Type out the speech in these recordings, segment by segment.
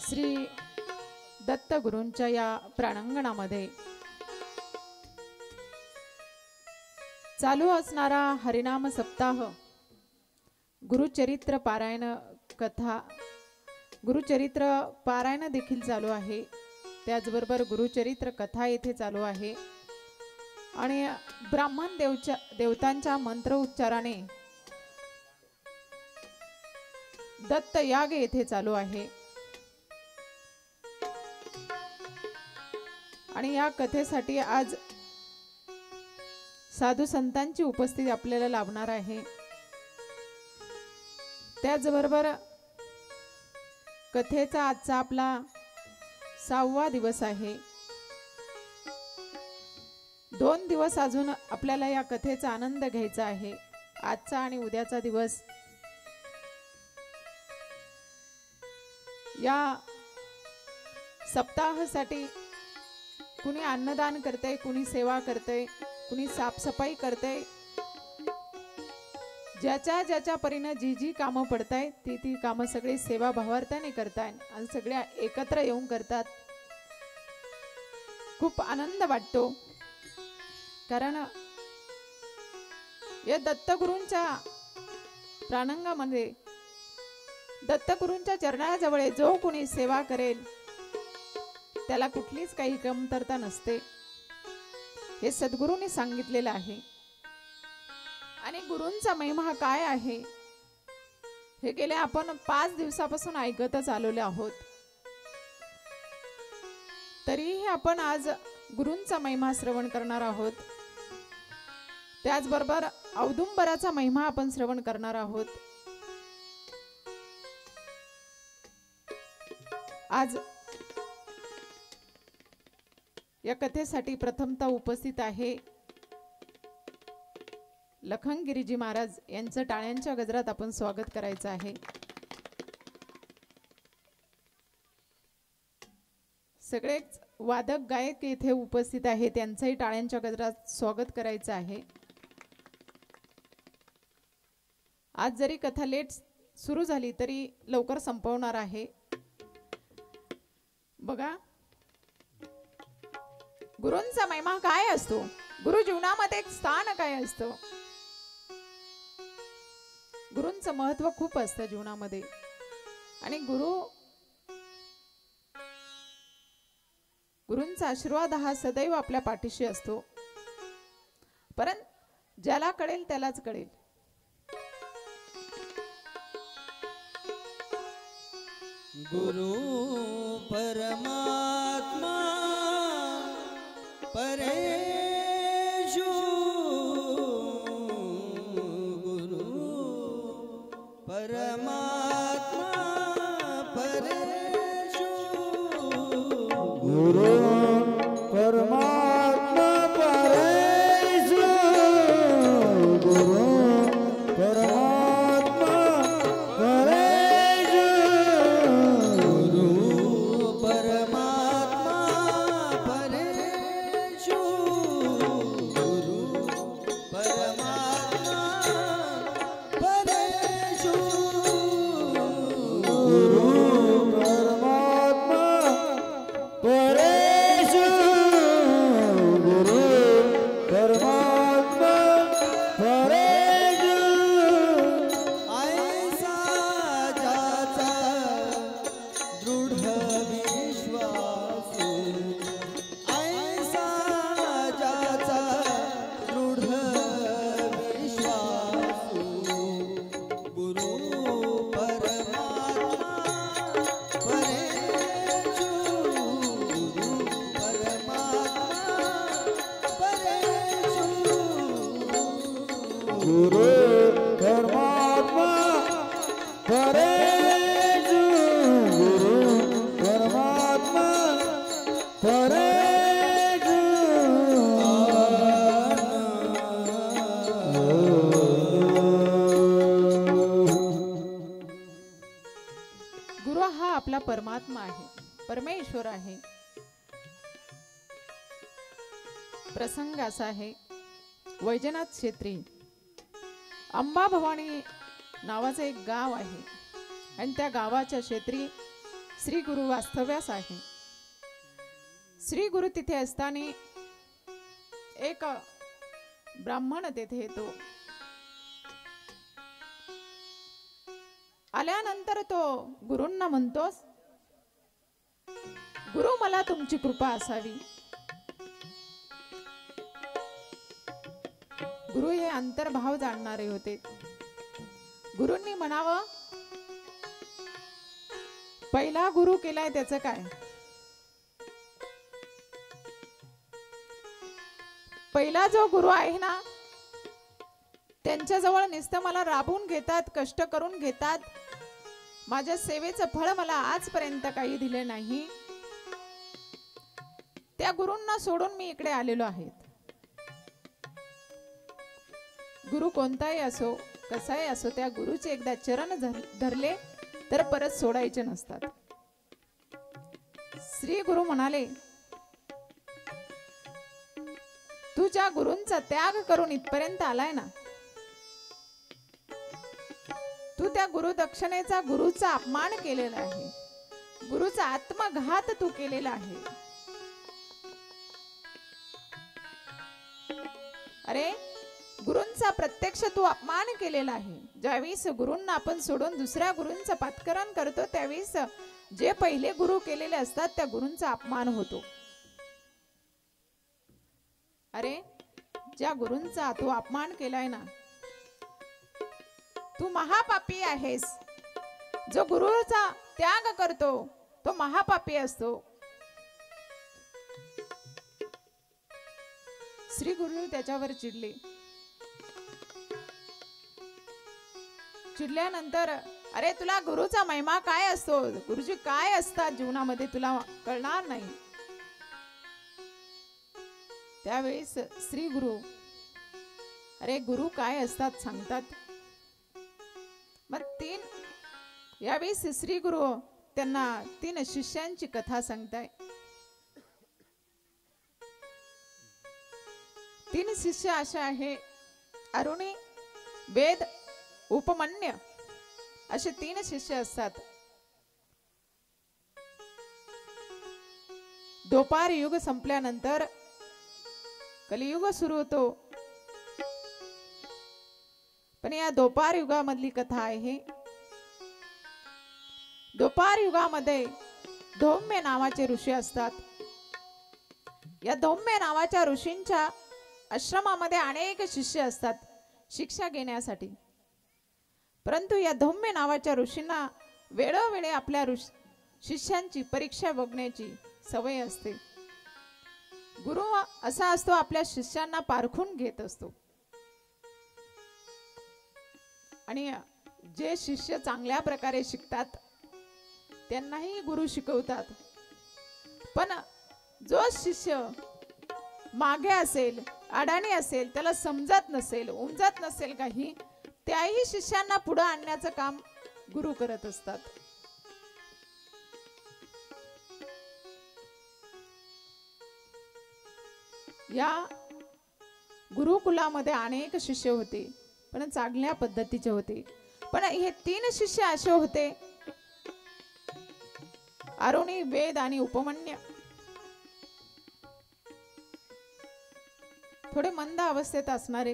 श्री दत्त गुरूंच्या या प्रांगणामध्ये चालू असणारा हरिनाम सप्ताह, गुरुचरित्र पारायण कथा, गुरुचरित्र पारायण देखील चालू आहे। त्याचबरोबर गुरुचरित्र कथा येथे चालू आहे आणि ब्राह्मण देवतांच्या मंत्र उच्चाराने दत्त याग येथे चालू आहे। आणि या कथेसाठी आज साधू संतांची उपस्थिती आपल्याला लाभणार आहे। त्याचबरोबर कथेचा आजचा आपला 6वा दिवस आहे। 2 दिवस अजून आपल्याला या कथेचा आनंद घ्यायचा आहे। आजचा आणि उद्याचा दिवस या सप्ताहासाठी कुणी अन्नदान करते, कुणी सेवा करते, कुणी साफसफाई करते। ज्याच्या ज्याच्या परीने जी जी कामं पडताय ती कामं सगळे सेवा भावार्थाने करताय आणि सगळ्या एकत्र येऊन करतात। खूप आनंद वाटतो, कारण या दत्तगुरूंच्या प्रांगणामध्ये दत्तगुरूंच्या चरणाजवळ जो कोणी सेवा करेल त्याला कुठलीच काही कमतरता नसते, हे सद्गुरूंनी सांगितलेलं आहे। आणि गुरूंचा महिमा काय आहे हे गेले आपण 5 दिवसापासून ऐकतच आलेलो आहोत। तरीही आपण आज गुरूंचा महिमा श्रवण करणार आहोत। त्याचबरोबर औदुंबराचा महिमा आपण श्रवण करणार आहोत। आज या कथेसाठी प्रथमतः उपस्थित आहे लखनगिरीजी महाराज यांचं टाळ्यांच्या गजरात आपण स्वागत करायचं आहे। सगळेच वादक गायक येथे उपस्थित आहे, त्यांचंही टाळ्यांच्या गजरात स्वागत करायचं आहे। आज जरी कथा लेट सुरू झाली तरी लवकर संपवणार आहे। बघा गुरूंचा महिमा काय असतो, गुरु जीवनामध्ये एक स्थान काय असतं। गुरूंचं महत्व खूप असतं जीवनामध्ये आणि गुरूंचा आशीर्वाद हा सदैव आपल्या पाठीशी असतो। परंतु ज्याला कळेल त्यालाच कळेल। गुरु परमात्मा परेशु, गुरु परमात्मा परेशु, गुरु परमात्मा परेशु, गुरु परमात्मा परेशु, गुरु परमात्मा परेशु, गुरु परमात्मा परेशु, गुरु परमात्मा परेशु, गुरु परमात्मा परेशु। ऐसा ज्याचा दृढ विश्वास, ऐसा ज्याचा दृढ विश्वास, गुरु परमात्मा परेशु, गुरु परमात्मा परेशु, गुरु परमात्मा परेशु, गुरु परमात्मा परेशु। गुरु हा आपला परमात्मा आहे, परमेश्वर आहे। प्रसंग असा आहे, वैजनाथ क्षेत्री अंबाभवानी नावाचं एक गाव आहे आणि त्या गावाच्या क्षेत्री श्री गुरु वास्तव्यास आहे. श्री गुरु तिथे असताना एक ब्राह्मण तेथे येतो. आल्यानंतर तो गुरूंना म्हणतोस, गुरु मला तुमची कृपा असावी. गुरु हे अंतर्भाव जाणणारे होते. गुरूंनी म्हणावं, पहिला गुरु केलाय त्याचं काय? पहिला जो गुरु आहे ना, त्यांच्याजवळ नुसतं मला राबवून घेतात, कष्ट करून घेतात. माझ्या सेवेचं फळ मला आजपर्यंत काही दिले नाही. त्या गुरूंना सोडून मी इकडे आलेलो आहे. गुरु कोणताही असो, कसाही असो, त्या गुरुचे एकदा चरण धरले तर परत सोडायचे नसतात. श्री गुरु म्हणाले, तू ज्या गुरूंचा त्याग करून इथपर्यंत आलाय ना, तू त्या गुरु दक्षिणेचा, गुरुचा अपमान केलेला आहे. गुरुचा आत्मघात तू केलेला आहे. अरे, गुरूंचा प्रत्यक्ष तू अपमान केलेला आहे. ज्यावेळेस गुरूंना आपण सोडून दुसऱ्या गुरूंचं पात्करण करतो, त्यावेळेस जे पहिले गुरु केलेले असतात त्या गुरूंचा अपमान होतो. अरे, ज्या गुरूंचा तू अपमान केलाय ना, तू महापापी आहेस. जो गुरुचा त्याग करतो तो महापापी असतो. श्री गुरु त्याच्यावर चिडले. चिडल्यानंतर, अरे तुला गुरुचा महिमा काय असतो, गुरुजी काय असतात जीवनामध्ये तुला कळणार नाही. त्यावेळेस श्री गुरु, अरे गुरु काय असतात सांगतात. मग यावेळेस श्री गुरु त्यांना 3 शिष्यांची कथा सांगताय. 3 शिष्य असे आहे, अरुणी, वेद, उपमन्य असे 3 शिष्य असतात. द्वापार युग संपल्यानंतर कलियुग सुरू होतो. पण या द्वापार युगामधली कथा आहे. द्वापार युगामध्ये धौम्य नावाचे ऋषी असतात. या धौम्य नावाच्या ऋषींच्या आश्रमामध्ये अनेक शिष्य असतात शिक्षा घेण्यासाठी. परंतु या धौम्य नावाच्या ऋषींना वेळोवेळी आपल्या शिष्यांची परीक्षा बघण्याची सवय असते. गुरु असा असतो, आपल्या शिष्यांना पारखून घेत असतो. आणि जे शिष्य चांगल्या प्रकारे शिकतात त्यांनाही गुरु शिकवतात. पण जो शिष्य मागे असेल, अडाणी असेल, त्याला समजत नसेल, उमजत नसेल काही, त्याही शिष्यांना पुढे आणण्याचं काम गुरु करत असतात. या गुरुकुलामध्ये अनेक शिष्य होते, पण चांगल्या पद्धतीचे होते. पण हे 3 शिष्य असे होते, अरुणी, वेद आणि उपमन्य. थोडे मंद अवस्थेत असणारे,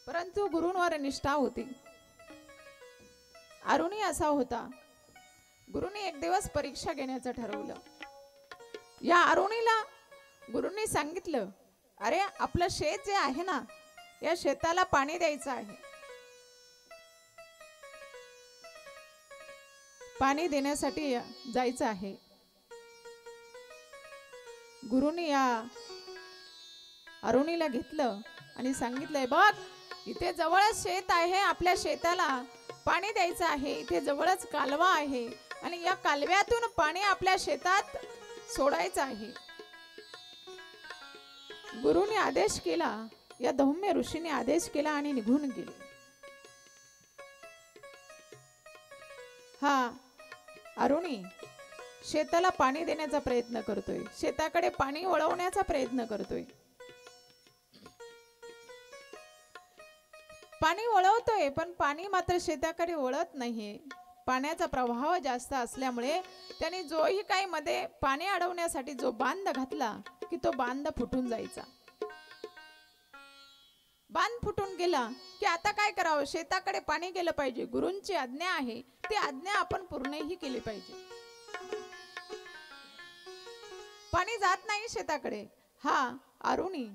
परंतु गुरूंवर निष्ठा होती. अरुणी असा होता, गुरुनी एक दिवस परीक्षा घेण्याचं ठरवलं. या अरुणीला गुरुंनी सांगितलं, अरे आपलं शेत जे आहे ना, या शेताला पाणी द्यायचं आहे. पाणी देण्यासाठी जायचं आहे. गुरुनी या अरुणीला घेतलं आणि सांगितलंय, बघ इथे जवळच शेत आहे, आपल्या शेताला पाणी द्यायचं आहे. इथे जवळच कालवा आहे आणि या कालव्यातून पाणी आपल्या शेतात सोडायचं आहे. गुरुने आदेश केला, या धौम्य ऋषीने आदेश केला आणि निघून गेले. हा अरुणी शेताला पाणी देण्याचा प्रयत्न करतोय, शेताकडे पाणी वळवण्याचा प्रयत्न करतोय. पाणी वळवतोय पण पाणी मात्र शेताकडे वळत नाहीये. पाण्याचा प्रवाह जास्त असल्यामुळे त्याने जोही काही मध्ये पाणी अडवण्यासाठी जो बांध घातला की तो बांध फुटून जायचा. बांध फुटून गेला की आता काय करावं, शेताकडे पाणी गेलं पाहिजे. गुरूंची आज्ञा आहे, ती आज्ञा आपण पूर्णही केली पाहिजे. पाणी जात नाही शेताकडे. हा अरुणी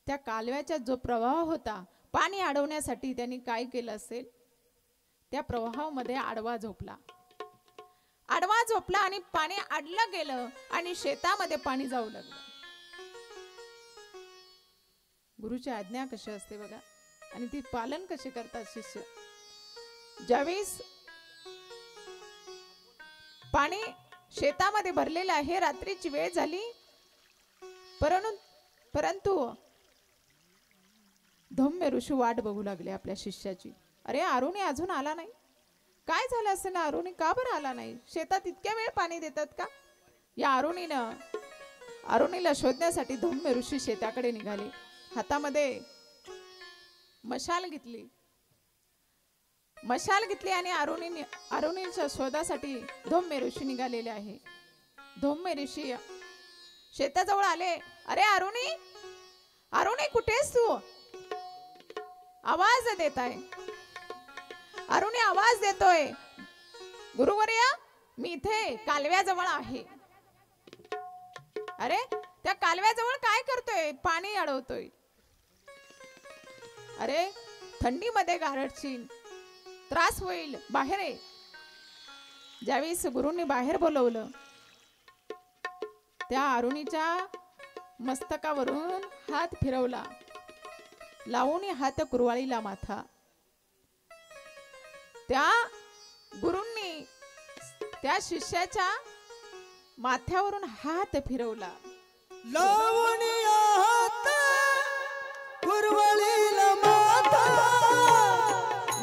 त्या कालव्याचा जो प्रवाह होता पाणी अडवण्यासाठी त्यांनी काय केलं असेल, त्या प्रवाहामध्ये आडवा झोपला. आडवा झोपला आणि पाणी अडलं गेलं आणि शेतामध्ये पाणी जाऊ लागलं. गुरुची आज्ञा कशी असते बघा, आणि ती पालन कसे करतात शिष्य. ज्यावेळेस पाणी शेतामध्ये भरलेलं आहे, रात्रीची वेळ झाली, परंतु धौम्य ऋषी वाट बघू लागले आपल्या शिष्याची. अरे अरुणी अजून आला नाही, काय झालं असेल ना, अरुणी का बरं आला नाही, शेतात इतक्या वेळ पाणी देतात का. या अरुणीला शोधण्यासाठी धौम्य ऋषी शेताकडे निघाले. हातामध्ये मशाल घेतली आणि अरुणीच्या शोधासाठी धौम्य ऋषी निघालेले आहे. धौम्य ऋषी शेताजवळ आले. अरे अरुणी कुठेस तू, आवाज देत आहे. अरुणी आवाज देतोय, गुरुवर्या मी इथे कालव्याजवळ आहे. अरे त्या कालव्याजवळ काय करतोय, पाणी अडवतोय. अरे थंडीमध्ये गारठशील, त्रास होईल, बाहेर ये. ज्यावेळेस गुरुंनी बाहेर बोलवलं, त्या अरुणीच्या मस्तकावरून हात फिरवला, लावून हात कुरवाळीला माथा. त्या गुरुंनी त्या शिष्याच्या माथ्यावरून हात फिरवला. लावणी हात कुरवळीला माथा,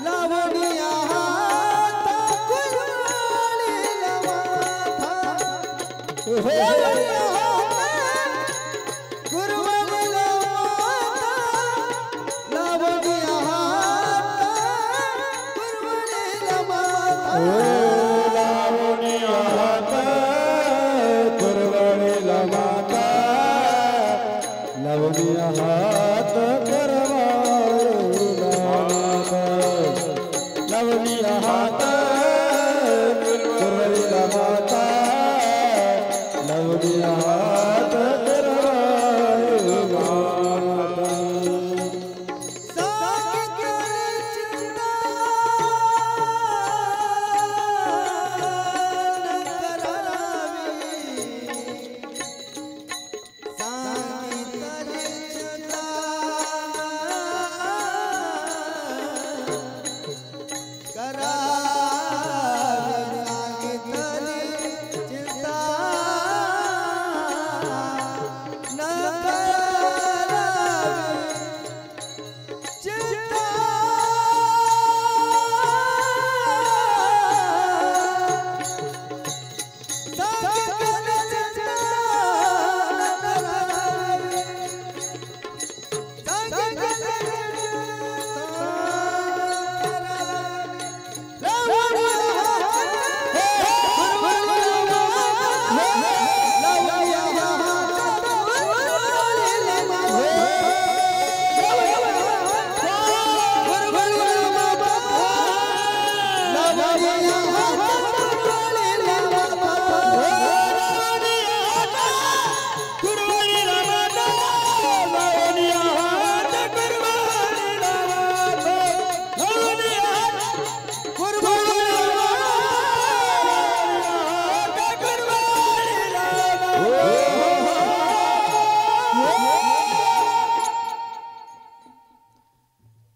लावणी हात कुरवळीला माथा, लावणी हात कुरवळीला माथा, लावणी हात कुरवळीला माथा. लावणी हात कुरवळीला माथा, लावणी हात कुरवळीला माथा, लावणी हात कुरवळीला माथा, लावणी हात कुरवळीला माथा.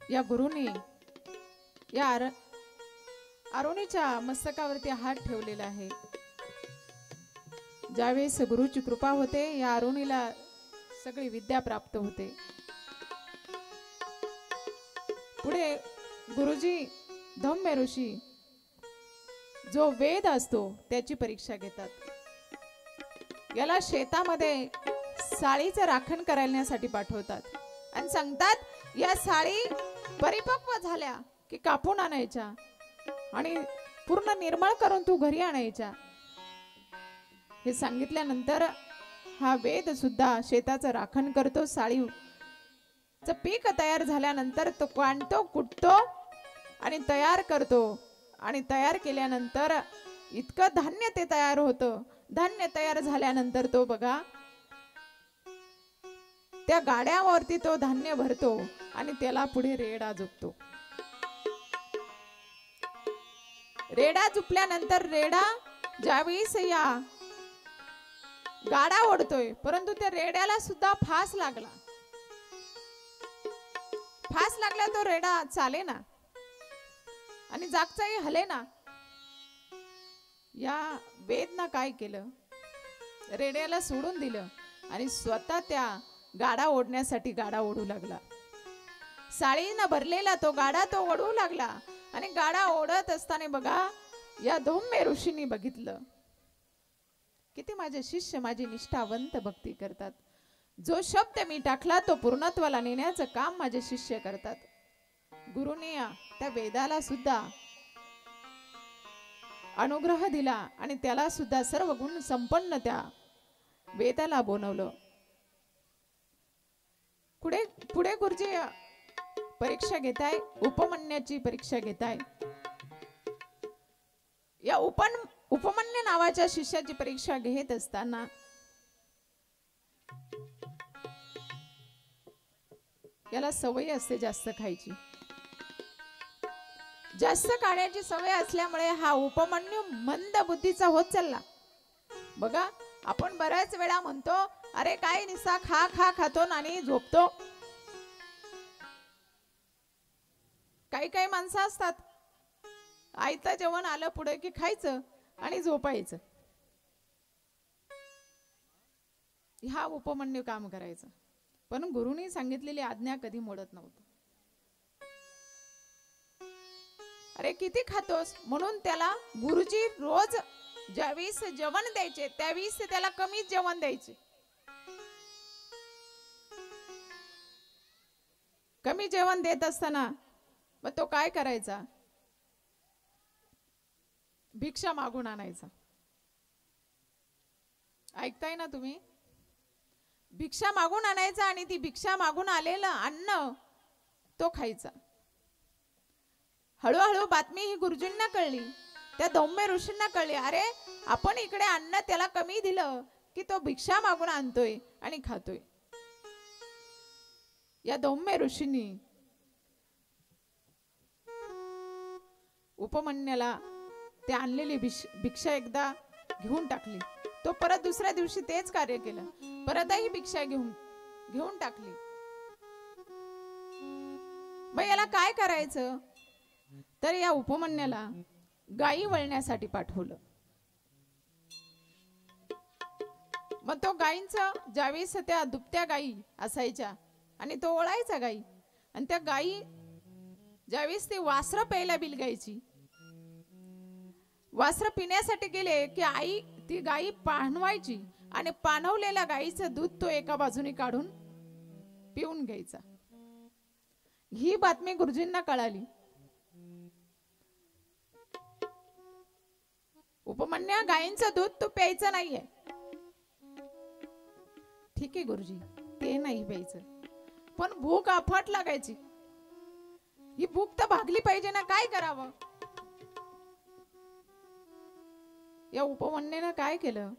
या गुरुनी या अरुणीच्या मस्तकावरती हात ठेवलेला आहे. ज्यावेळेस गुरुची कृपा होते, या अरुणीला सगळी विद्या प्राप्त होते. पुढे गुरुजी धौम्य ऋषी जो वेद असतो त्याची परीक्षा घेतात. याला शेतामध्ये साळीचं राखण करण्यासाठी पाठवतात आणि सांगतात या साळी परिपक्व झाल्या की कापून आणायच्या आणि पूर्ण निर्मळ करून तू घरी आणायच्या. हे सांगितल्यानंतर हा वेद सुद्धा शेताचं राखण करतो. साळीचं पीक तयार झाल्यानंतर तो काढतो, कुटतो आणि तयार करतो. आणि तयार केल्यानंतर इतकं धान्य ते तयार होतं. धान्य तयार झाल्यानंतर तो बघा त्या गाड्यावरती तो धान्य भरतो आणि त्याला पुढे रेडा झुकतो. रेडा झुपल्यानंतर रेडा ज्यावेळेस या गाडा ओढतोय, परंतु त्या रेड्याला सुद्धा फास लागला. फास लागला, तो रेडा चाले ना आणि जागचाही हले ना. या वेदना काय केलं, रेड्याला सोडून दिलं आणि स्वतः त्या गाडा ओढण्यासाठी गाडा ओढू लागला. साळीनं भरलेला तो गाडा तो ओढू लागला आणि गाडा ओढत असताना बघा या धौम्य ऋषींनी बघितलं, किती माझे शिष्य माझी निष्ठावंत भक्ती करतात. जो शब्द मी टाकला तो पूर्णत्वाला नेण्याचं काम माझे शिष्य करतात. गुरुने त्या वेदाला सुद्धा अनुग्रह दिला आणि त्याला सुद्धा सर्व गुण संपन्न त्या वेदाला बनवलं. पुढे पुढे गुरुजी परीक्षा घेताय, उपमन्याची परीक्षा घेताय. या उपमन्य नावाच्या शिष्याची परीक्षा घेत असताना याला सवय असते जास्त खायची. जास्त खाण्याची सवय असल्यामुळे हा उपमन्यू मंद बुद्धीचा होत चालला. बघा आपण बऱ्याच वेळा म्हणतो, अरे काय निसा खा खा खातो आणि झोपतो. काही काही माणसं असतात, आयतं जेवण आलं पुढे की खायचं आणि झोपायचं. हा उपमन्यू काम करायचं, पण गुरुनी सांगितलेली आज्ञा कधी मोडत नव्हतं. अरे किती खातोस म्हणून त्याला गुरुजी रोज ज्यावेळेस जेवण द्यायचे त्यावेळेस त्याला कमी जेवण द्यायचे. कमी जेवण देत असताना मग तो काय करायचा, भिक्षा मागून आणायचा. ऐकताय ना तुम्ही, भिक्षा मागून आणायचा आणि ती भिक्षा मागून आलेलं अन्न तो खायचा. हळूहळू बातमी ही गुरुजींना कळली, त्या धौम्य ऋषींना कळली, अरे आपण इकडे अन्न त्याला कमी दिलं की तो भिक्षा मागून आणतोय आणि खातोय. या धौम्य ऋषींनी उपमन्याला ते आणलेली भिक्षा एकदा घेऊन टाकली. तो परत दुसऱ्या दिवशी तेच कार्य केलं, परतही भिक्षा घेऊन टाकली. मग याला काय करायचं, तर या उपमन्याला गायी वळण्यासाठी पाठवलं. मग तो गायींचा ज्यावेळेस त्या दुभत्या गायी असायच्या आणि तो ओळायचा गायी, आणि त्या गायी ज्यावेळेस ती वासरं प्यायला बिलगायची, वासरं पिण्यासाठी गेले की आई ती गायी पाणवायची आणि पाणवलेल्या गायीचं दूध तो एका बाजूने काढून पिऊन घ्यायचा. ही बातमी गुरुजींना कळाली. उपमन्या, गायींचं दूध तू प्यायचं नाहीये. ठीक आहे गुरुजी, ते नाही प्यायचं, पण भूक अफाट लागायची. ही भूक तर भागली पाहिजे ना, काय करावं. या उपमन्यानं काय केलं,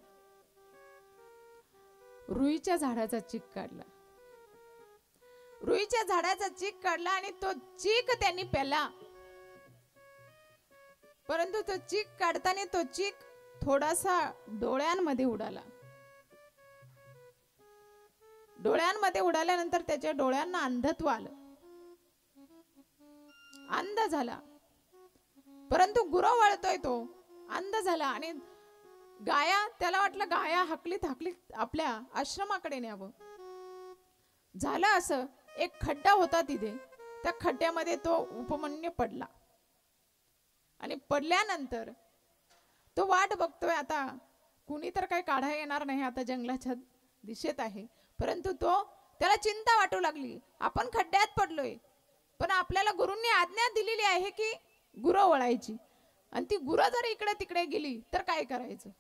रुईच्या झाडाचा चीक काढला. रुईच्या झाडाचा चीक काढला आणि तो चीक त्यांनी प्याला. परंतु तो चीक काढताना तो चीक थोडासा डोळ्यांमध्ये उडाला. डोळ्यांमध्ये उडाल्यानंतर त्याच्या डोळ्यांना अंधत्व आलं, अंध झाला. परंतु गुरु वळतोय तो अंध झाला आणि गाया, त्याला वाटलं गाया हाकलीत हाकलीत आपल्या आश्रमाकडे न्यावं. झालं असं, एक खड्डा होता तिथे, त्या खड्ड्यामध्ये तो उपमन्यू पडला. आणि पडल्यानंतर तो वाट बघतोय, आता कुणी तर काही काढा येणार नाही, आता जंगलाच्या दिशेत आहे. परंतु त्याला चिंता वाटू लागली, आपण खड्ड्यात पडलोय, पण आपल्याला गुरूंनी आज्ञा दिलेली आहे की गुरु वळायची. आणि ती गुरं जर इकडे तिकडे गेली तर काय करायचं?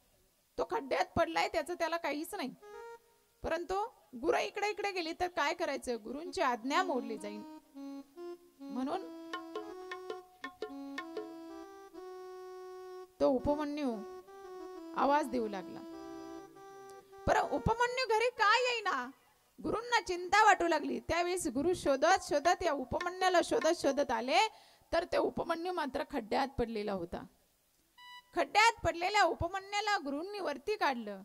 तो खड्ड्यात पडलाय, त्याचं त्याला काहीच नाही. परंतु गुरं इकडे इकडे गेली तर काय करायचं? गुरूंची आज्ञा मोडली जाईल. म्हणून तो उपमन्यू आवाज देऊ लागला. पर उपमन्यू घरी काय येईना? गुरूंना चिंता वाटू लागली. त्यावेळेस गुरु शोधत शोधत या उपमन्याला शोधत शोधत आले, तर ते उपमन्यू मात्र खड्ड्यात पडलेला होता. खड्ड्यात पडलेल्या उपमन्याला गुरूंनी वरती काढलं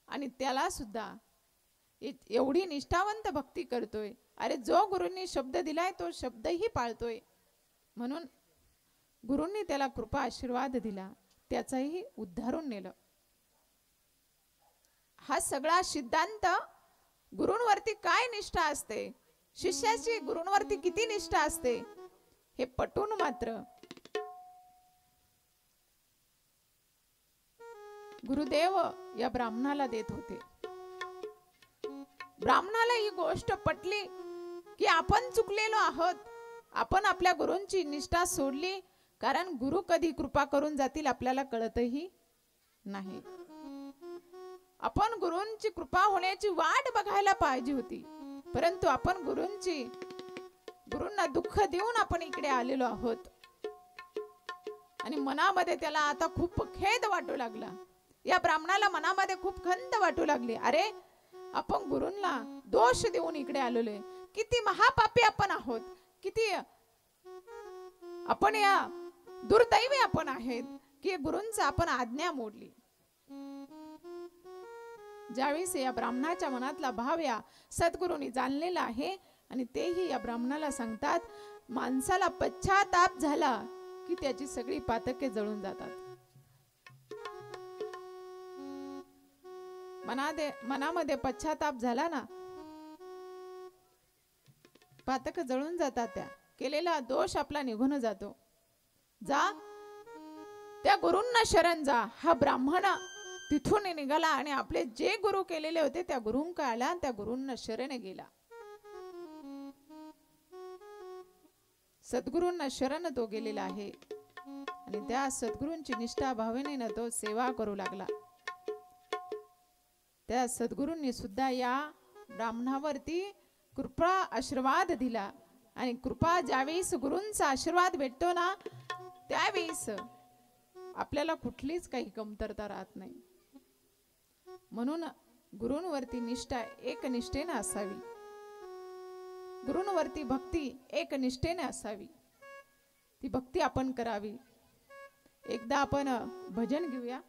आणि त्याला सुद्धा एवढी निष्ठावंत भक्ती करतोय. अरे जो गुरूंनी शब्द दिलाय तो शब्दही पाळतोय. म्हणून गुरूंनी त्याला कृपा आशीर्वाद दिला, त्याचाही उद्धारून नेलं. हा सगळा सिद्धांत गुरूंवरती काय निष्ठा असते, शिष्याची गुरूंवरती किती निष्ठा असते, हे पटून मात्र गुरुदेव या ब्राह्मणाला देत होते. ब्राह्मणाला ही गोष्ट पटली की आपण चुकलेलो आहोत. आपण आपल्या गुरूंची निष्ठा सोडली, कारण गुरु कधी कृपा करून जातील आपल्याला कळतही नाही. आपण गुरूंची कृपा होण्याची वाट बघायला पाहिजे होती, परंतु आपण गुरूंना दुःख देऊन आपण इकडे आलेलो आहोत. आणि मनामध्ये त्याला आता खूप खेद वाटू लागला. या ब्राह्मणाला मनामध्ये खूप खंत वाटू लागली. अरे आपण गुरूंना दोष देऊन इकडे आलेलो आहे. किती महापापी आपण आहोत, किती आपण या दुर्दैवी आपण आहेत की गुरूंचा आपण आज्ञा मोडली. ज्यावेळेस या ब्राह्मणाच्या मनातला भाव या सद्गुरूंनी जाणलेला आहे आणि तेही या ब्राह्मणाला सांगतात, माणसाला पश्चाताप झाला की त्याची सगळी पातके जळून जातात. मनामध्ये पश्चाताप झाला ना, पातक जळून जातात. केलेला दोष आपला निघून जातो. जा त्या गुरूंना शरण जा. हा ब्राह्मण तिथून निघाला आणि आपले जे गुरु केलेले होते त्या गुरूंका आला आणि त्या गुरूंना शरण गेला. सद्गुरूंना शरण तो गेलेला आहे आणि त्या सद्गुरूंची निष्ठा भावनेने तो सेवा करू लागला. त्या सद्गुरूंनी सुद्धा या ब्राह्मणावरती कृपा आशीर्वाद दिला. आणि कृपा ज्यावेळेस गुरूंचा आशीर्वाद भेटतो ना, त्यावेळेस आपल्याला कुठलीच काही कमतरता राहत नाही. म्हणून गुरूंवरती निष्ठा एक निष्ठेने असावी, गुरूंवरती भक्ती एक निष्ठेने असावी. ती भक्ती आपण करावी. एकदा आपण भजन घेऊया.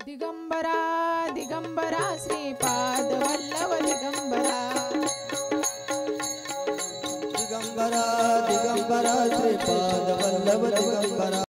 दिगंबरा दिगंबरा श्रीपाद वल्लभ दिगंबरा, दिगंबरा दिगंबरा श्रीपाद वल्लभ दिगंबरा.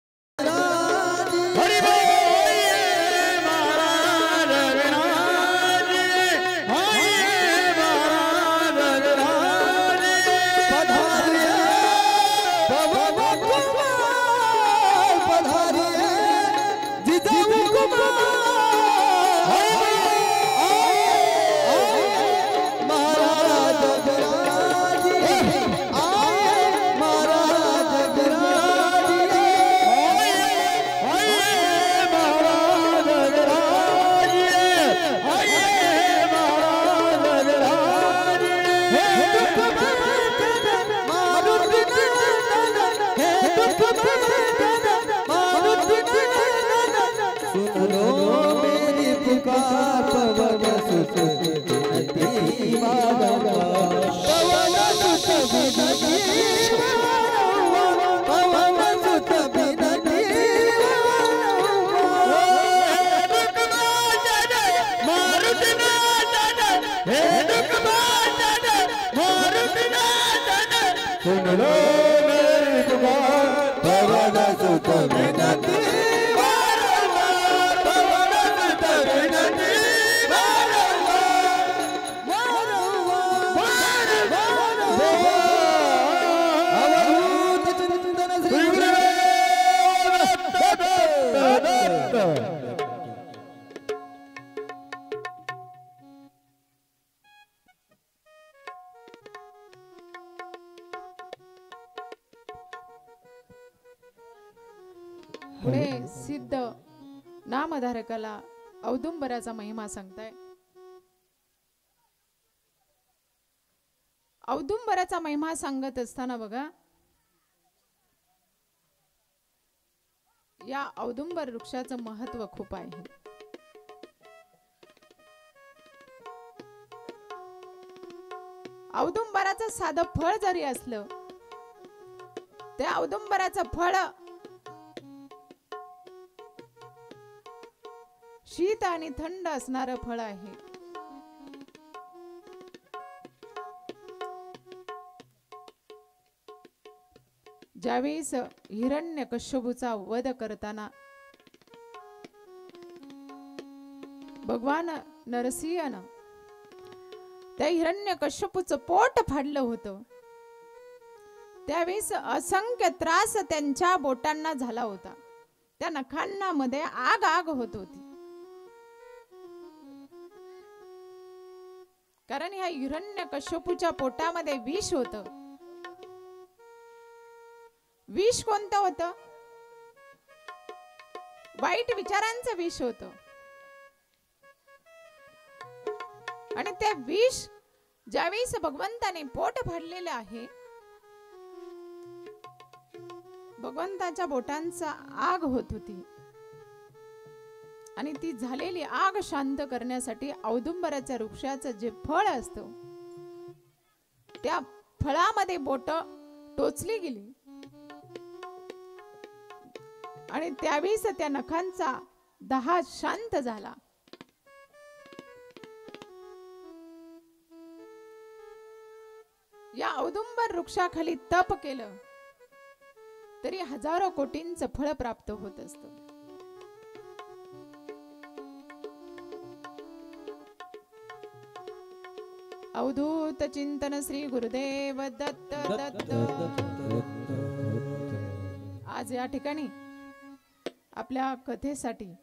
नामधारकाला औदुंबराचा महिमा सांगताय. औदुंबराचा महिमा सांगत असताना बघा, या औदुंबर वृक्षाचं महत्व खूप आहे. औदुंबराचं साधं फळ जरी असलं, त्या औदुंबराचं फळ शीत आणि थंड असणारं फळ आहे. ज्यावेळेस हिरण्यकश्यपूचा वध करताना भगवान नरसिंहनं त्या हिरण्यकश्यपूचं पोट फाडलं होतं, त्यावेळेस असंख्य त्रास त्यांच्या बोटांना झाला होता. त्या नखांना मध्ये आग आग होत होती. कारण ह्या हिरण्यकश्यपूच्या पोटामध्ये विष होतं. विष कोणतं होतं? वाईट विचारांचं विष होतं. आणि ते विष ज्यावेळेस भगवंताने पोट फाडलेलं आहे, भगवंताच्या बोटांचा आग होत होती. आणि ती झालेली आग शांत करण्यासाठी औदुंबराच्या वृक्षाचं जे फळ असतं, त्या फळामध्ये बोट टोचली गेली आणि त्यावेळेस त्या नखांचा दाह शांत झाला. या औदुंबर वृक्षाखाली तप केलं तरी हजारो कोटींचं फळ प्राप्त होत असतं. अवधूत चिंतन श्री गुरुदेव दत्त दत्त. आज या ठिकाणी आपल्या कथेसाठी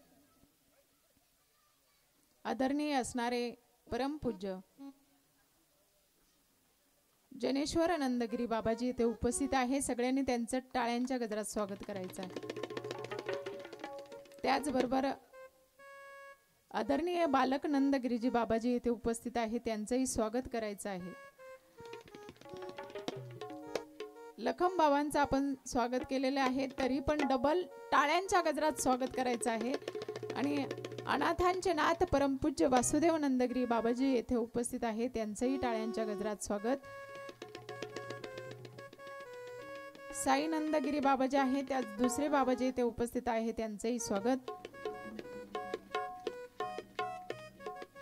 आदरणीय असणारे परमपूज्य जनेश्वर नंदगिरी बाबाजी इथे उपस्थित आहे. सगळ्यांनी त्यांचं टाळ्यांच्या गजरात स्वागत करायचं आहे. त्याचबरोबर आदरणीय बालक नंदगिरीजी बाबाजी इथे उपस्थित आहे, त्यांचंही स्वागत करायचं आहे. लखम बाबांचं आपण स्वागत केलेलं आहे, तरी पण डबल टाळ्यांच्या गजरात स्वागत करायचं आहे. आणि अनाथांचे नाथ परमपूज्य वासुदेव नंदगिरी बाबाजी येथे उपस्थित आहे, त्यांचंही टाळ्यांच्या गजरात स्वागत. साई नंदगिरी बाबाजी आहे, त्या दुसरे बाबाजी येथे उपस्थित आहे, त्यांचंही स्वागत.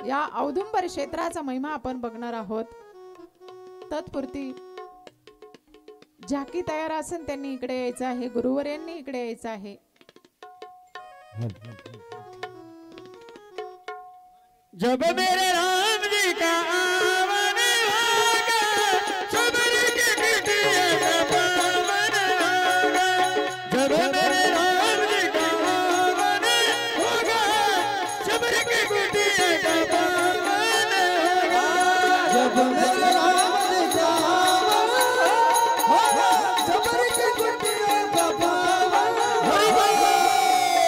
या औदुंबर क्षेत्राचा महिमा आपण बघणार आहोत. तत्पुरती झाकी तयार असेल त्यांनी इकडे यायचं आहे, गुरुवर्यांनी इकडे यायचं आहे. जब मेरे राम जी का आवन होगा, शबरी के कुटिया का पावन होगा। जब मेरे राम जी का आवन होगा, शबरी के कुटिया का पावन होगा। जब मेरे राम जी का आवन होगा, शबरी के कुटिया का पावन होगा।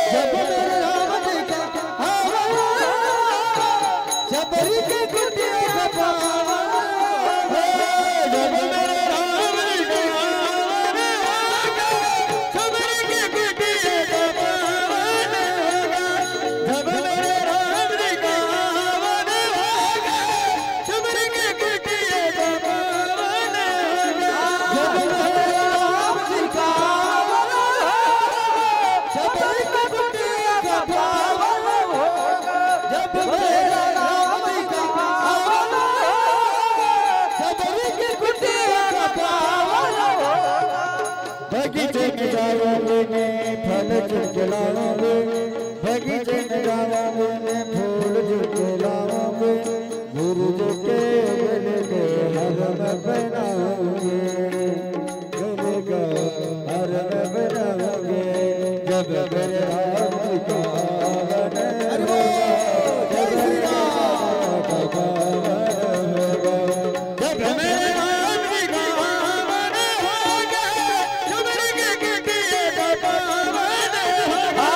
जब मेरे राम जी का आवन होगा, शबरी के कुटिया का पावन होगा। जब मेरे राम जी का आवन होगा, शबरी के कुटिया का पावन होगा। जब मेरे राम जी का आवन होगा, शबरी के कुटिया का पावन होगा। जब मेरे राम जी का आवन होगा, शबरी के कुटिया का पावन होगा। जब मेरे राम जी का आवन होगा, शबरी के कुटिया का पावन होगा। बगीचे में जाओगे फल झुके लाओगे, बगीचे में जाओगे फूल झुके लाओगे, गुरु जी के गले के हरम बनाओगे, गले का हरम बनाओगे। जब मेरे राम जी का आवन होगा, जब मेरे राम का पावन होगा। जब मेरे राम जी का आवन होगा, शबरी के कुटिया का पावन होगा।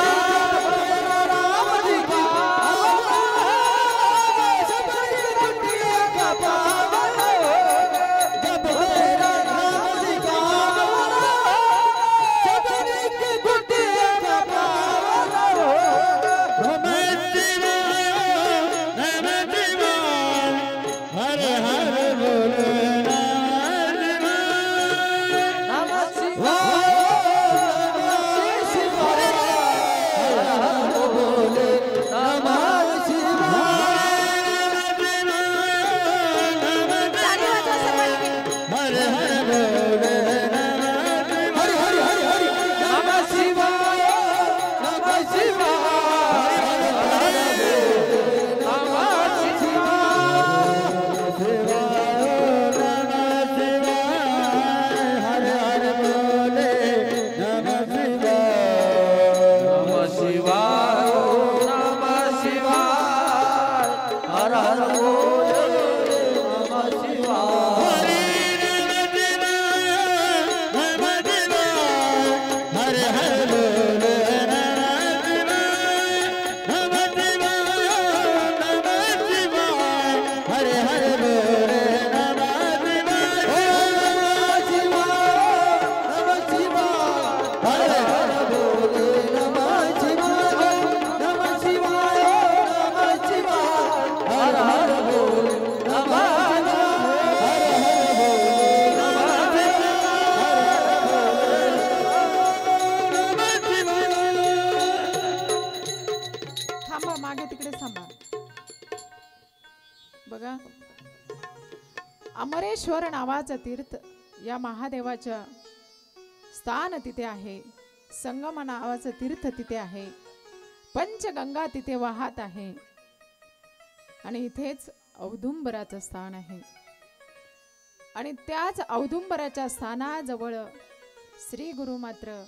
थांबा, मागे तिकडे थांबा. बघा, अमरेश्वर नावाचं तीर्थ या महादेवाच्या स्थान तिथे आहे. संगम नावाचं तीर्थ तिथे आहे. पंचगंगा तिथे वाहत आहे आणि इथेच औदुंबराचं स्थान आहे. आणि त्याच औदुंबराच्या स्थानाजवळ श्री गुरु मात्र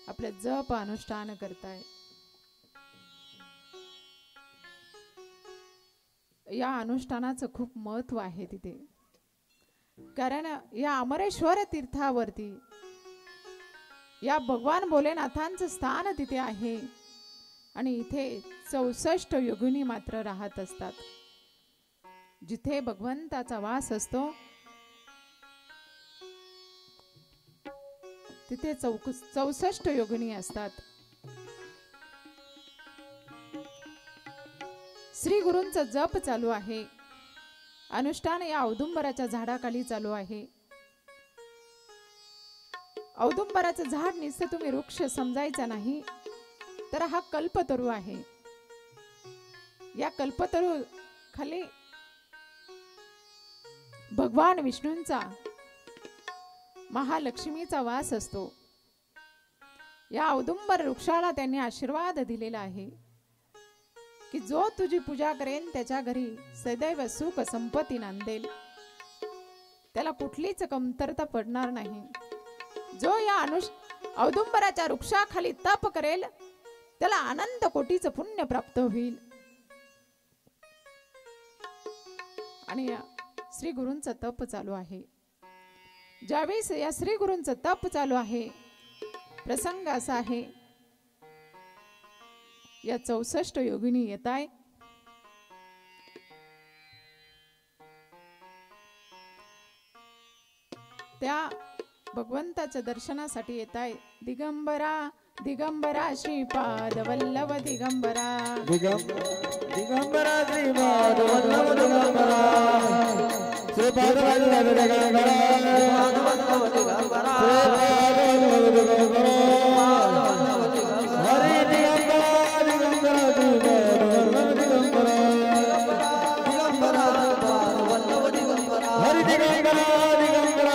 आपलं जप अनुष्ठान करताय. या अनुष्ठानाचं खूप महत्व आहे तिथे. कारण या अमरेश्वर तीर्थावरती या भगवान भोलेनाथांचं स्थान तिथे आहे आणि इथे 64 योगिनी मात्र राहत असतात. जिथे भगवंताचा वास असतो तिथे 64 योगिनी असतात. श्री गुरूंचा जप चालू आहे. अनुष्ठान या औदुंबराच्या झाडाखाली चालू आहे. औदुंबराचं झाड नुसतं तुम्ही वृक्ष समजायचा नाही, तर हा कल्पतरू आहे. या कल्पतरू खाली भगवान विष्णूंचा, महालक्ष्मीचा वास असतो. या औदुंबर वृक्षाला त्यांनी आशीर्वाद दिलेला आहे की जो तुझी पूजा करेन त्याच्या घरी सदैव सुख संपत्ती नांदेल, त्याला कुठलीच कमतरता पडणार नाही. जो या औदुंबराच्या वृक्षाखाली तप करेल त्याला अनंत कोटीचं पुण्य प्राप्त होईल. आणि श्री गुरूंचं तप चालू आहे. ज्यावेळेस या श्री गुरूंचं तप चालू आहे, प्रसंग असा आहे, या 64 योगिनी येत आहे. त्या भगवंताच्या दर्शनासाठी येत आहे. दिगंबरा दिगंबरा श्रीपाद वल्लभ दिगंबरा, दिगंबरा श्रीपाद वल्लभ दिगंबरा, श्रीपाद वल्लभ दिगंबरा, हरे दिगंबरा दिगंबरा दिगंबरा, हरे दिगंबरा दिगंबरा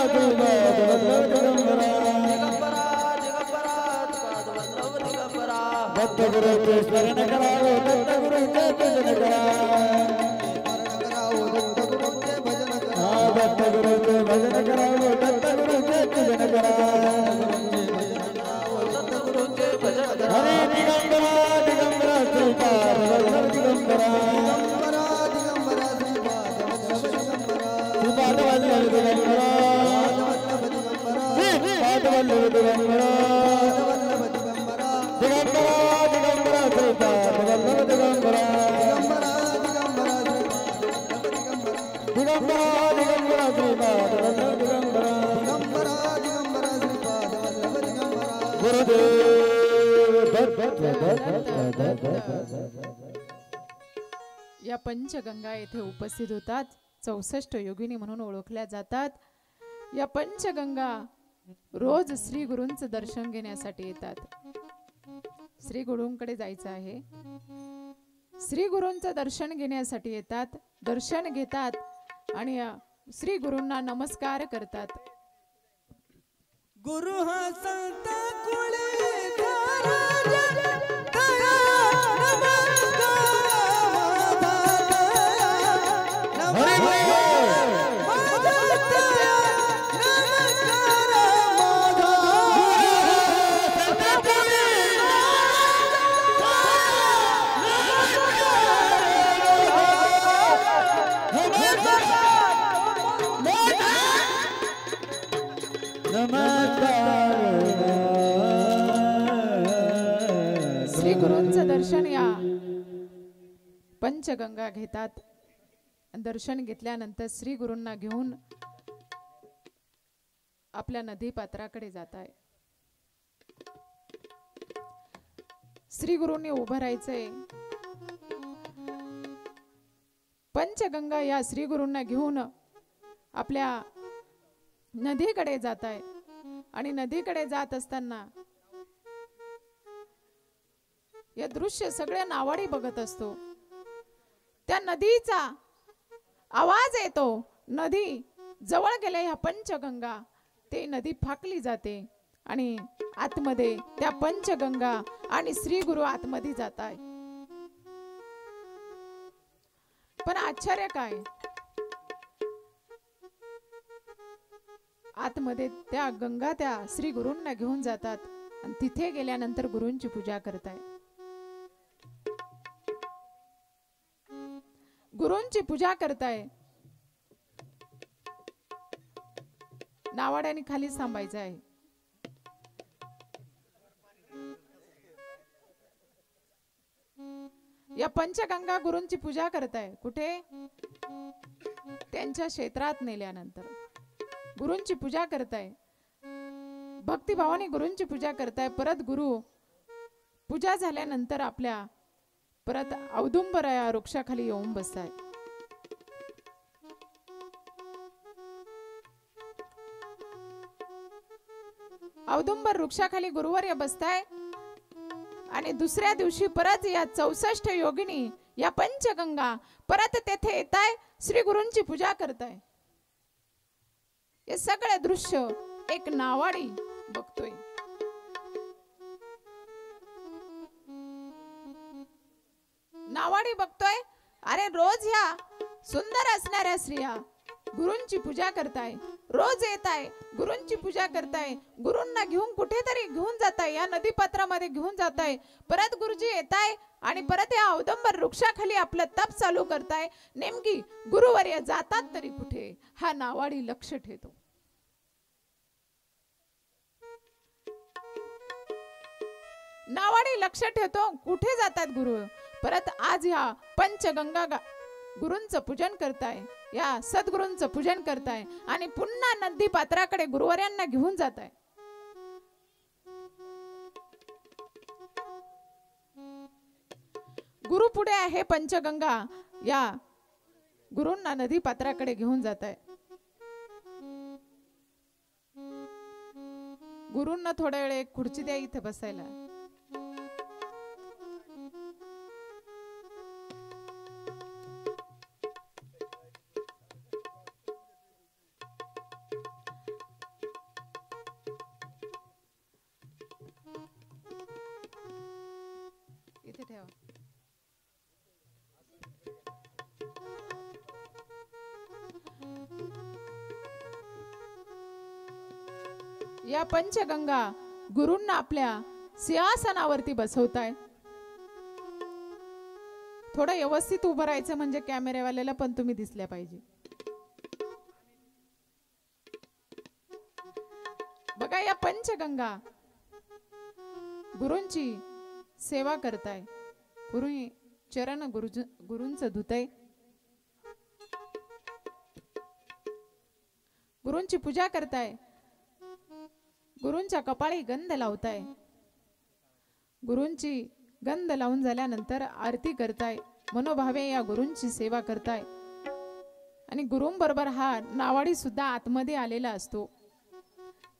दत्त गुरु के स्मरण कराओ, दत्त गुरु के भजन कराओ, दत्त गुरु के भजन कराओ, दत्त गुरु के भजन कराओ. हरे दिगंबरा दिगंबरा श्रीपाद वल्लभ दिगंबरा, श्रीपाद वल्लभ दिगंबरा, श्रीपाद वल्लभ दिगंबरा, दिगंबरा दिगंबरा श्रीपाद वल्लभ दिगंबरा, दिगंबरा दिगंबरा श्रीपाद वल्लभ दिगंबरा, गुरुदेव. या पंचगंगा येथे उपस्थित होतात. 64 योगिनी म्हणून ओळखल्या जातात. या पंचगंगा रोज श्री गुरूंचं दर्शन घेण्यासाठी येतात. श्री गुरूंकडे जायचं आहे. श्री गुरूंचं दर्शन घेण्यासाठी येतात. दर्शन घेतात आणि श्री गुरूंना नमस्कार करतात. गुरु हा संत कुळे दर्शन या पंचगंगा घेतात. दर्शन घेतल्यानंतर श्री गुरूंना घेऊन आपल्या नदी पात्राकडे जात आहे. श्री गुरूंनी उभं राहायचंय. पंचगंगा या श्री गुरूंना घेऊन आपल्या नदीकडे जात आहे. आणि नदीकडे जात असताना हे दृश्य सगळे नावाडी बघत असतो. त्या नदीचा आवाज येतो. नदी जवळ गेले ह्या पंचगंगा, ते नदी फाकली जाते आणि आतमध्ये त्या पंचगंगा आणि श्री गुरु आतमध्ये जात आहे. पण आश्चर्य काय, आतमध्ये त्या गंगा त्या श्री गुरूंना घेऊन जातात आणि तिथे गेल्यानंतर गुरूंची पूजा करताय. गुरूंची पूजा करताय. नावाड्याने खाली थांबायचं आहे. या पंचगंगा गुरूंची पूजा करताय. कुठे? त्यांच्या क्षेत्रात नेल्यानंतर गुरूंची पूजा करताय. भक्तिभावाने गुरूंची पूजा करताय. परत गुरु पूजा झाल्यानंतर आपल्या परत औदुंबर या वृक्षाखाली येऊन बसताय. औदुंबर वृक्षाखाली गुरुवर्य बसताय. आणि दुसऱ्या दिवशी परत या 64 योगिनी या पंचगंगा परत तेथे येताय. श्री गुरूंची पूजा करताय. हे सगळे दृश्य एक नावाडी बघतोय. नावाडी बघतोय. अरे रोज ह्या सुंदर असणाऱ्या स्त्रिया गुरूंची पूजा करताय. रोज येताय गुरूंची पूजा करताय. गुरूंना घेऊन कुठेतरी घेऊन जाताय. या नदी पात्रामध्ये घेऊन जाताय. परत गुरुजी येताय आणि परत या औदुंबर वृक्षाखाली आपलं तप चालू करताय. नेमकी गुरुवर्य जातात तरी कुठे, हा नावाडी लक्ष ठेवतो. नावाडी लक्ष ठेवतो कुठे जातात गुरु. परत आज या पंचगंगा गुरूंचं पूजन करताय. या सद्गुरूंचं पूजन करताय आणि पुन्हा नदी पात्राकडे गुरुवर्यांना घेऊन जाताय. गुरु पुढे आहे पंचगंगा या गुरूंना नदी पात्राकडे घेऊन जाताय. गुरूंना थोड्या वेळ एक खुर्ची द्या इथे बसायला. इथे ठेवा. या पंचगंगा गुरूंना आपल्या सिंहासनावरती बसवताय. थोडं व्यवस्थित उभं राहायचं म्हणजे कॅमेरावाल्याला पण तुम्ही दिसल्या पाहिजे. बघा या पंचगंगा गुरूंची सेवा करताय. गुरु चरण गुरूंचं धुताय. गुरूंची पूजा करताय. गुरूंच्या कपाळी गंध लावताय. गुरूंची गंध लावून झाल्यानंतर आरती करताय. मनोभावे या गुरूंची सेवा करताय. आणि गुरूंबरोबर हा नावाडी सुद्धा आतमध्ये आलेला असतो.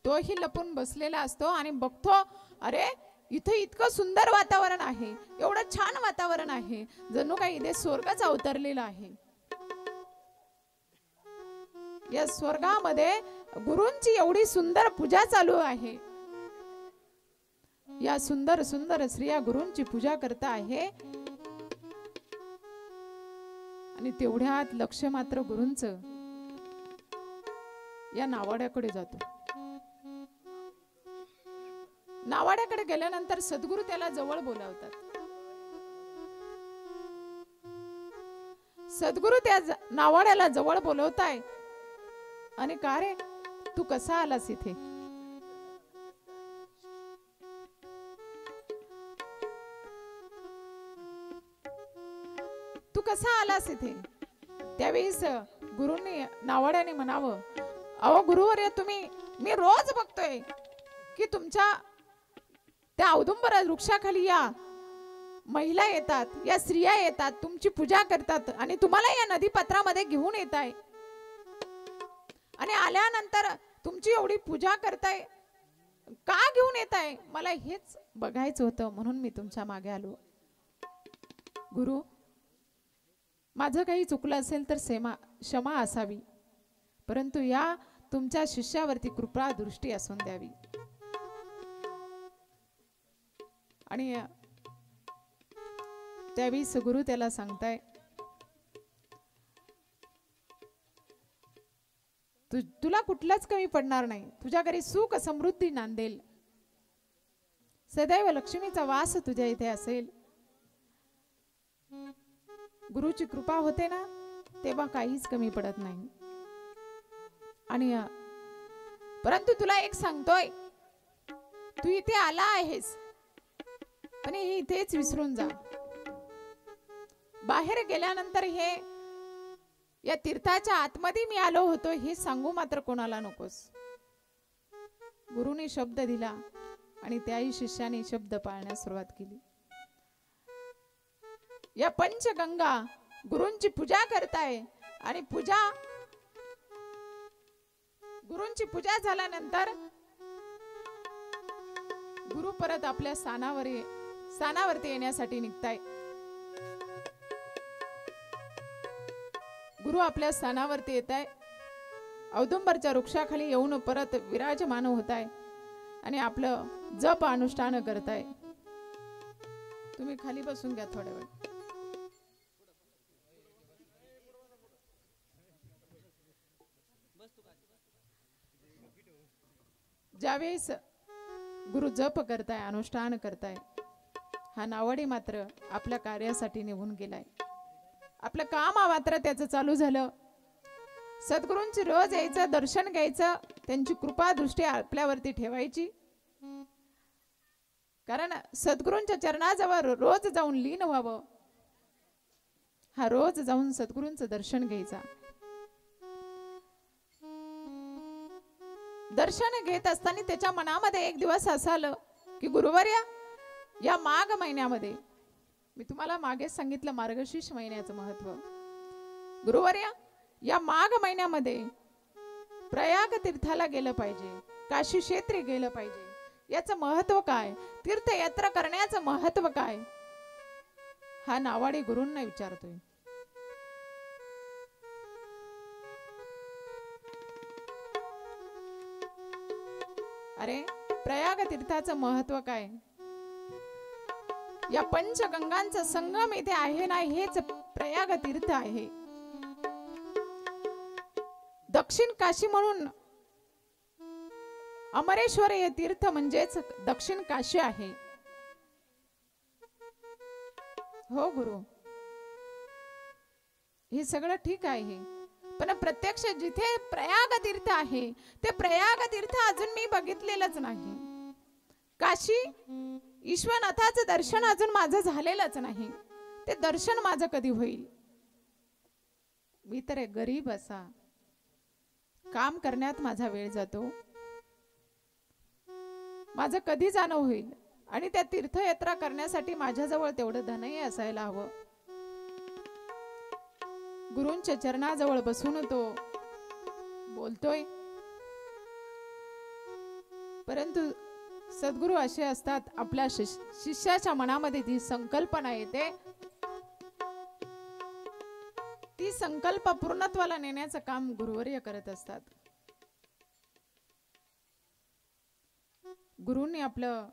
तोही लपून बसलेला असतो आणि बघतो, अरे इथे इतकं सुंदर वातावरण आहे, एवढं छान वातावरण आहे, जणू काही इथे स्वर्गच अवतरलेला आहे. या स्वर्गामध्ये गुरूंची एवढी सुंदर पूजा चालू आहे. या सुंदर सुंदर स्त्रिया गुरूंची पूजा करत आहे. आणि तेवढ्यात लक्ष मात्र गुरूंचं या नावाड्याकडे जातो. नावाड्याकडे गेल्यानंतर सद्गुरू त्याला जवळ बोलावतात. सद्गुरू त्या नावाड्याला जवळ बोलवताय. आणि का रे, तू कसा आलास इथे? तू कसा आलास इथे? त्यावेळेस गुरुंनी नावाड्याने म्हणावं, अहो गुरुवर्य, मी रोज बघतोय की तुमच्या त्या औदुंबर वृक्षाखाली या महिला येतात, या स्त्रिया येतात, तुमची पूजा करतात आणि तुम्हाला या नदीपात्रामध्ये घेऊन येत आहे आणि आल्यानंतर तुमची एवढी पूजा करताय, का घेऊन येत आहे? मला हेच बघायचं होतं, म्हणून मी तुमच्या मागे आलो. गुरु, माझं काही चुकलं असेल तर क्षमा असावी, परंतु या तुमच्या शिष्यावरती कृपा दृष्टी असून द्यावी. आणि त्यावेळेस गुरु त्याला सांगताय, तुला कुठलाच कमी पडणार नाही, तुझ्या घरी सुख समृद्धी नांदेल, सदैव लक्ष्मीचा वास तुझ्या इथे असेल. गुरुची कृपा होते ना, तेव्हा काहीच कमी पडत नाही. आणि परंतु तुला एक सांगतोय, तू इथे आला आहेस पण हे इथेच विसरून जा. बाहेर गेल्यानंतर हे या तीर्थाच्या आतमध्ये मी आलो होतो हे सांगू मात्र कोणाला नकोस. गुरुने शब्द दिला आणि त्याही शिष्याने शब्द पाळण्यास सुरुवात केली. या पंचगंगा गुरूंची पूजा करताय आणि गुरूंची पूजा झाल्यानंतर गुरु परत आपल्या स्थानावरती येण्यासाठी निघताय. गुरु आपल्या स्थानावरती येत आहे, औदुंबरच्या वृक्षाखाली येऊन परत विराजमान होत आहे आणि आपलं जप अनुष्ठान करताय. तुम्ही खाली बसून घ्या थोड्या वेळ. ज्यावेळेस गुरु जप करताय, अनुष्ठान करताय, हा नावाडी मात्र आपल्या कार्यासाठी निघून गेलाय. आपलं काम मात्र त्याचं चालू झालं. सद्गुरूंची रोज यायचं, दर्शन घ्यायचं, त्यांची कृपा दृष्टी आपल्यावरती ठेवायची. कारण सद्गुरूंच्या चरणाजवळ रोज जाऊन लीन व्हावं. हा रोज जाऊन सद्गुरूंचं दर्शन घ्यायचा. दर्शन घेत असताना त्याच्या मनामध्ये एक दिवस असं आलं की गुरुवर्या, या माघ महिन्यामध्ये, मी तुम्हाला मागेच सांगितलं मार्गशीर्ष महिन्याचं महत्व. गुरुवर्या, या माघ महिन्यामध्ये प्रयाग तीर्थाला गेलं पाहिजे, काशी क्षेत्री गेलं पाहिजे. याचं महत्व काय? तीर्थयात्रा करण्याचं महत्व काय? हा नावाडी गुरूंना विचारतोय. अरे, प्रयाग तीर्थाचं महत्व काय? या पंचगंगांचा संगम इथे आहे ना, हेच प्रयाग तीर्थ आहे. दक्षिण काशी म्हणून अमरेश्वर हे तीर्थ म्हणजेच दक्षिण काशी आहे. हो गुरु, हे सगळं ठीक आहे, पण प्रत्यक्ष जिथे प्रयाग तीर्थ आहे ते प्रयाग तीर्थ अजून मी बघितलेलंच नाही. काशी ईश्वरनाथाचं दर्शन अजून माझं झालेलंच नाही. ते दर्शन माझं कधी होईल? मी तर गरीब असा, काम करण्यात माझा वेळ जातो. माझं कधी जाणं होईल? आणि त्या तीर्थयात्रा करण्यासाठी माझ्याजवळ तेवढं धनही असायला हवं. गुरूंच्या चरणाजवळ बसून तो बोलतोय. परंतु सद्गुरू असे असतात, आपल्या शिष्याच्या मनामध्ये ती संकल्पना येते, ती संकल्प पूर्णत्वाला नेण्याचं काम गुरुवर्य करत असतात. गुरूंनी आपलं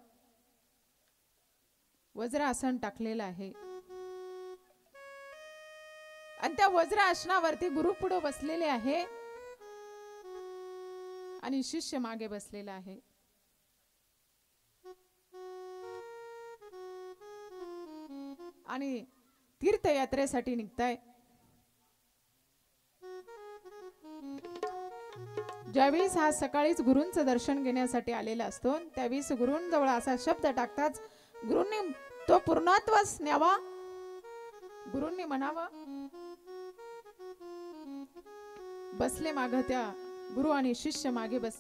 वज्र आसन टाकलेलं आहे आणि त्या वज्र आसनावरती गुरु पुढे बसलेले आहे आणि शिष्य मागे बसलेला आहे. आणि तीर्थयात्रेसाठी निघताय. ज्यावेळेस हा सकाळीच गुरूंचं दर्शन घेण्यासाठी आलेला असतो, त्यावेळेस गुरूंजवळ असा शब्द टाकताच गुरूंनी तो पूर्णत्वास न्यावा गुरूंनी म्हणावं, बसले माग त्या गुरु आणि शिष्य मागे बस,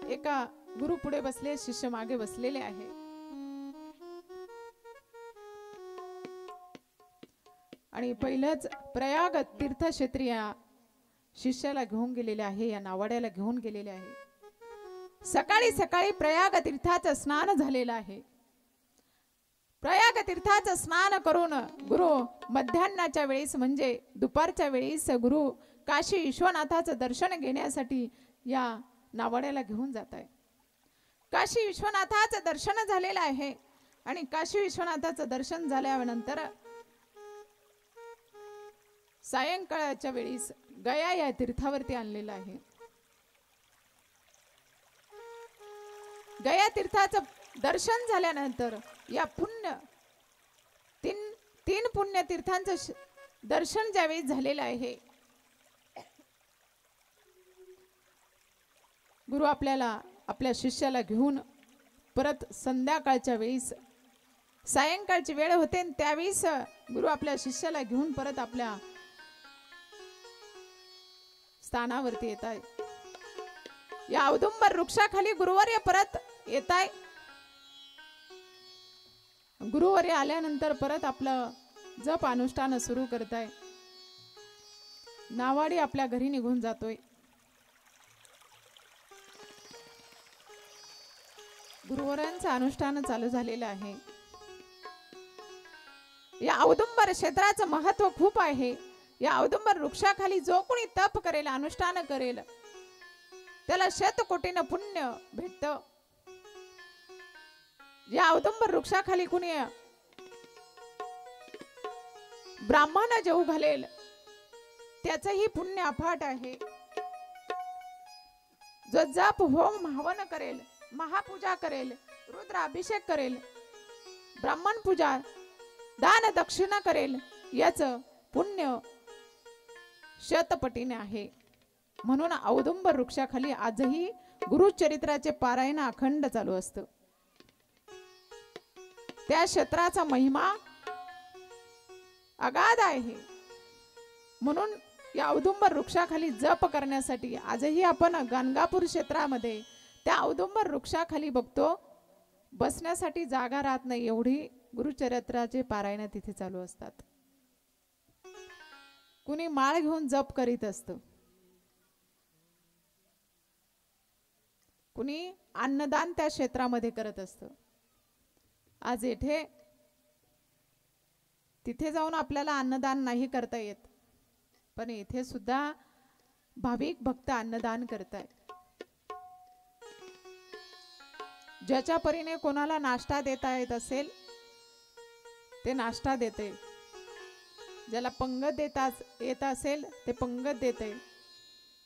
एका गुरु पुढे बसले, शिष्य मागे बसलेले आहे. आणि पहिलंच प्रयाग तीर्थक्षेत्री या शिष्याला घेऊन गेलेले आहे, या नावाड्याला घेऊन गेलेले आहे. सकाळी सकाळी प्रयाग तीर्थाचं स्नान झालेलं आहे. प्रयाग तीर्थाचं स्नान करून गुरु मध्यान्नाच्या वेळेस म्हणजे दुपारच्या वेळेस गुरु काशी विश्वनाथाचं दर्शन घेण्यासाठी या नावाड्याला घेऊन जात आहे. काशी विश्वनाथाचं दर्शन झालेलं आहे आणि काशी विश्वनाथाचं दर्शन झाल्यानंतर सायंकाळच्या वेळेस गया या तीर्थावरती आणलेलं आहे. गया तीर्थाचं दर्शन झाल्यानंतर या तीन पुण्य तीर्थांचं दर्शन ज्यावेळी झालेलं आहे, गुरु आपल्याला आपल्या शिष्याला घेऊन परत संध्याकाळच्या वेळेस, सायंकाळची वेळ होते त्यावेळेस गुरु आपल्या शिष्याला घेऊन परत आपल्या स्थानावरती येत आहे. या औदुंबर वृक्षाखाली गुरुवर्य परत येत आहे. गुरुवर्य आल्यानंतर परत आपलं जप अनुष्ठान सुरू करत आहे. नावाडी आपल्या घरी निघून जातोय. गुरुवर्यांचं अनुष्ठान चालू झालेलं आहे. या औदुंबर क्षेत्राचं महत्व खूप आहे. या औदुंबर वृक्षाखाली जो कोणी तप करेल, अनुष्ठान करेल, त्याला शतकोटीनं पुण्य भेटत. या औदुंबर वृक्षाखाली कुणी ब्राह्मण जेवू घालेल, त्याचंही पुण्य अफाट आहे. जो जप होम हवन करेल, महापूजा करेल, रुद्राभिषेक करेल, ब्राह्मण पूजा, दान दक्षिणा करेल, याचं पुण्य शतपटीने आहे. म्हणून औदुंबर वृक्षाखाली आजही गुरुचरित्राचे पारायण अखंड चालू असतं. त्या क्षेत्राचा महिमा अगाध आहे. म्हणून या औदुंबर वृक्षाखाली जप करण्यासाठी आजही आपण गाणगापूर क्षेत्रामध्ये त्या औदुंबर वृक्षाखाली बघतो, बसण्यासाठी जागा राहत नाही, एवढी गुरुचरित्राचे पारायण तिथे चालू असतात. कुणी माळ घेऊन जप करीत असतं, कुणी अन्नदान त्या क्षेत्रामध्ये करत असतं. आज तिथे जाऊन आपल्याला अन्नदान नाही करता येत, पण इथे सुद्धा भाविक भक्त अन्नदान करताय. ज्याच्या परीने कोणाला नाश्ता देता येत असेल ते नाश्ता देते, ज्याला पंगत देता येत असेल ते पंगत देते.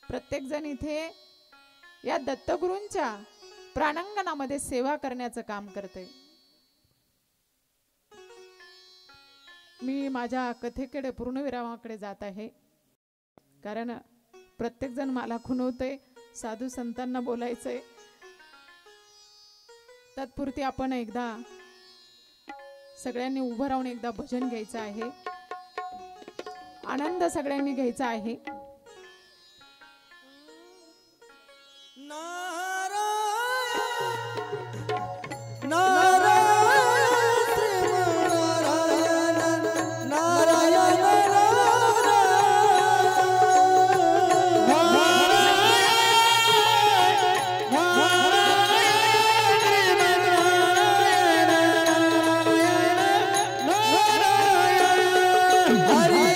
प्रत्येक जण इथे या दत्तगुरूंच्या प्राणांगणामध्ये सेवा करण्याचं काम करते. मी माझ्या कथेकडे पूर्णविरामाकडे जात आहे, कारण प्रत्येक जण मला खुणवते, साधू संतांना बोलायचंय. तत्पुरती आपण एकदा सगळ्यांनी उभं राहून एकदा भजन घ्यायचं आहे, आनंद सगळ्यांनी घ्यायचा आहे. हरी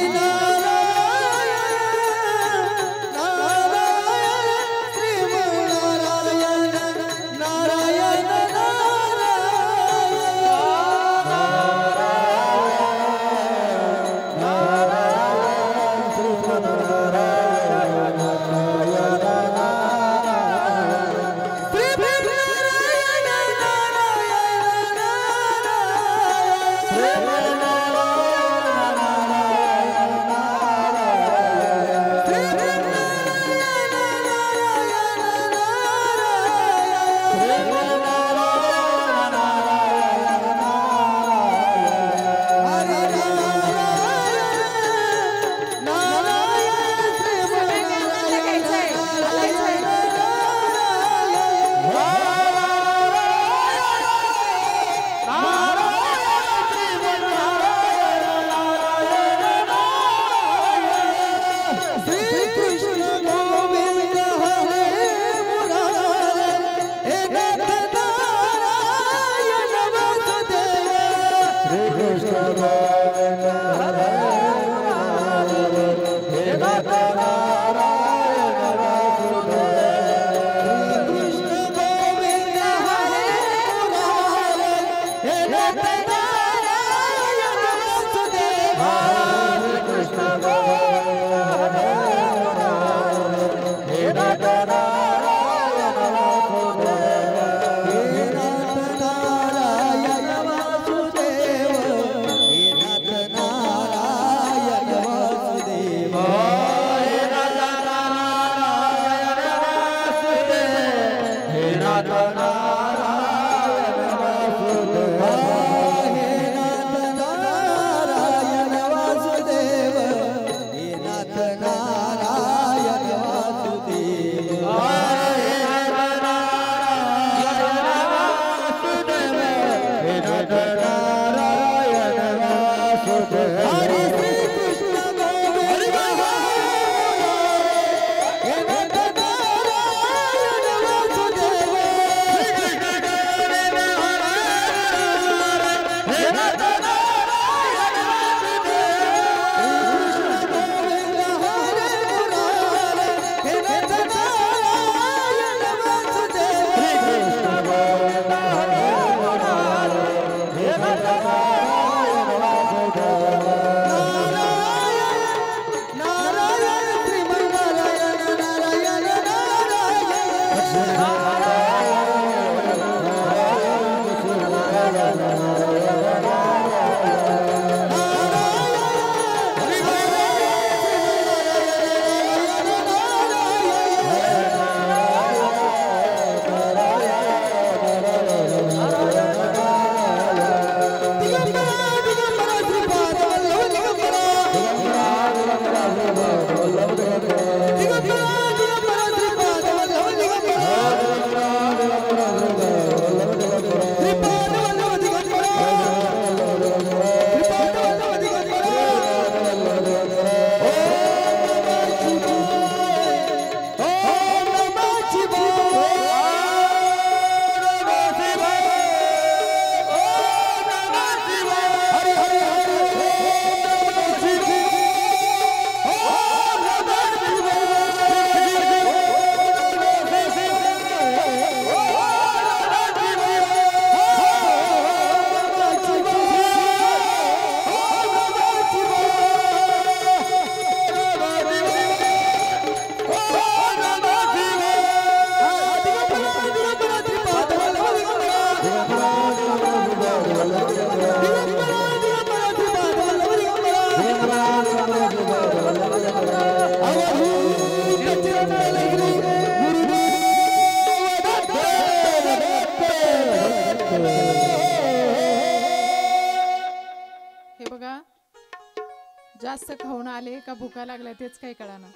जास्त खाऊन आले का भुका लागल्या तेच काही कळाना.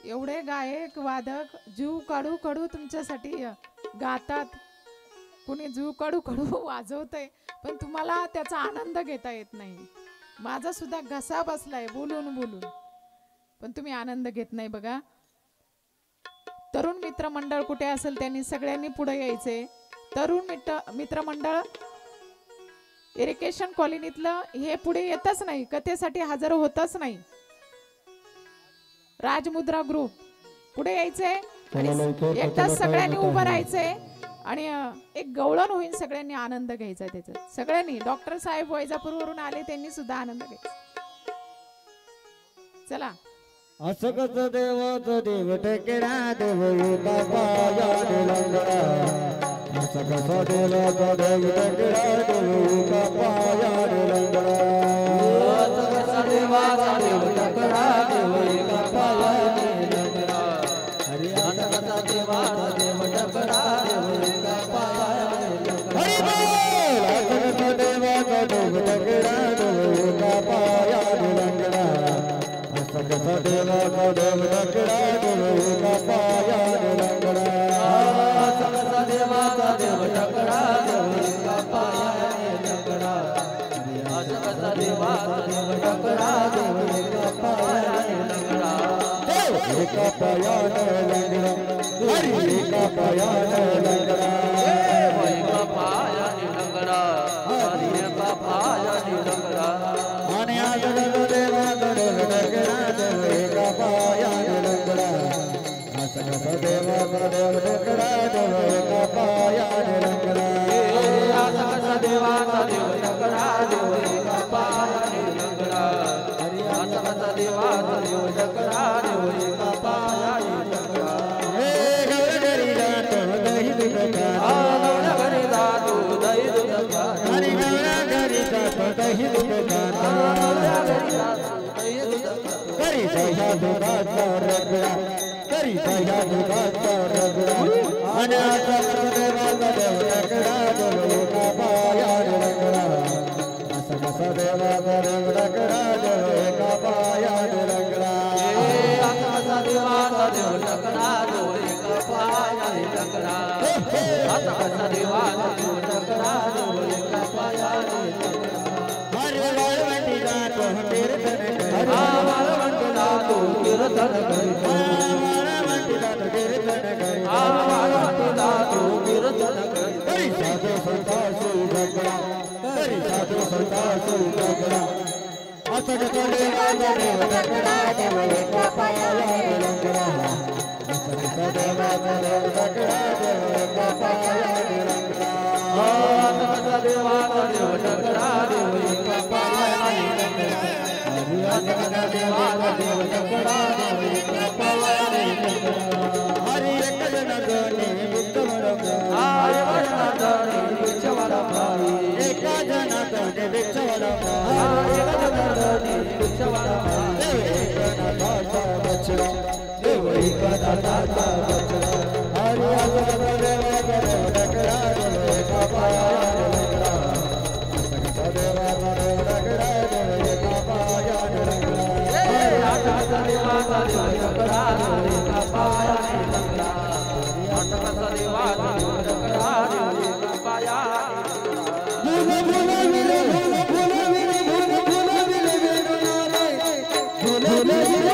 एवढे गायक वादक जीव काढू काढू तुमच्यासाठी गातात. कुणी जीव काढू काढू वाजवतंय पण तुम्हाला त्याचा आनंद घेता येत नाही. माझा सुद्धा घसा बसलाय बोलून बोलून पण तुम्ही आनंद घेत नाही बघा. तरुण मित्रमंडळ कुठे असेल त्यांनी सगळ्यांनी पुढे यायचे. तरुण मित्रमंडळ इरिगेशन कॉलनीतलं हे पुढे येतच नाही, कथेसाठी हजर होतच नाही. राजमुद्रा ग्रुप पुढे यायचे आणि एकदा सगळ्यांनी उभं राहायचे आणि एक गवळण होईल. सगळ्यांनी आनंद घ्यायचा त्याच्यात. सगळ्यांनी डॉक्टर साहेब वैजापूरवरून आले त्यांनी सुद्धा आनंद घ्यायचा. चला. असं कसं देवाचं देव टेकेडा देव एका पायाने लंगडा. असं कसं देवाचं देव टेकेडा देव एका पायाने लंगडा. असं कसं देवाचा देव टेकेडा देव एका पायाने लंगडा. हरी असं कसं देवाचा देव टेकेडा देव एका पायाने लंगडा. हरी बोल. असं कसं देवाचा देव टेकेडा देव एका पायाने लंगडा. सकसा देवा का देव लंगड़ा देव एका पायाने लंगड़ा. सकसा देवा का देव लंगड़ा देव एका पायाने लंगड़ा. सकसा देवा का देव लंगड़ा देव एका पायाने लंगड़ा. एका पायाने लंगड़ा हरि एका पायाने लंगड़ा. एका पायाने लंगड़ा हरि एका पायाने लंगड़ा. आणि आज देवा देव लंगड़ा देव एका पायाने लंगड़ा. असं कसं देवा का देव लंगड़ा देव एका पायाने लंगड़ा. असं कसं देवा का देव लंगड़ा देव एका पायाने लंगड़ा. हरि असं कसं देवा का देव लंगड़ा देव एका पायाने लंगड़ा. हे गौरगरी जातो दही दूध खातो. गौरगरी जातो दही दूध खातो. हरि गौरगरी जातो दही दूध खातो. गौरगरी जातो दही दूध खातो. करी दया दुधाचा रगडा करी दया दुधाचा रगडा. आणि आता देवाचा देव लंगडा देव एका पायाने लंगडा. असं कसं देवाचा देव लंगडा देव एका पायाने लंगडा. असं कसं देवाचा देव लंगडा देव एका पायाने लंगडा. असं कसं देवाचा देव लंगडा देव एका पायाने लंगडा. हरे वाळवंटी जातो कीर्तन करी. वाळवंटी जातो कीर्तन करी. वाळवंटी जातो कीर्तन करी. वाळवंटी जातो कीर्तन करी. करी साधू संतासु लंगडा करी साधू संतासु लंगडा. असं कसं देवाचा देव लंगडा देव एका पायाने लंगडा. असं कसं देवाचा देव लंगडा देव एका पायाने लंगडा. असं कसं देवाचा देव लंगडा देव एका पायाने लंगडा. असं कसं देवाचा देव लंगडा देव एका पायाने लंगडा. हरी एक जन दोन्ही विठ्ठल हरी एक जन दोन्ही विठ्ठल एका जन दोन्ही विठ्ठल एक जन दोन्ही विठ्ठल. देव एक दाता बचरा देव एक दाता बचरा. हरी असं कसं देवाचा देव लंगडा देव एका पायाने लंगडा. असं कसं देवाचा देव लंगडा देव एका पायाने लंगडा. असं कसं देवाचा देव लंगडा देव एका पायाने लंगडा. असं कसं देवाचा देव लंगडा देव एका पायाने लंगडा. भूल भूल विरे भूल भूल विरे भूल भूल विरे भूल भूल विरे भूल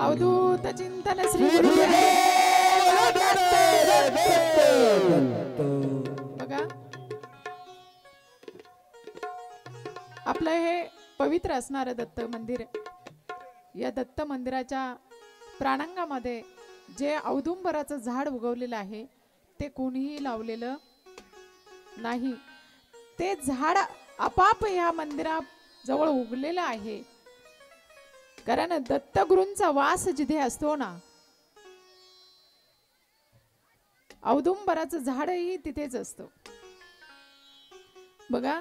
अवधूत चिंतन श्री गुरुदेव बघा, आपलं हे पवित्र असणारं दत्त मंदिर, या दत्त मंदिराच्या प्रांगणामध्ये जे औदुंबराचं झाड उगवलेलं आहे ते कोणीही लावलेलं नाही. ते झाड आपाप या मंदिराजवळ उगलेलं आहे. कारण दत्तगुरूंचा वास जिथे असतो ना, औदुंबराचं झाडही तिथेच असतं. बघा,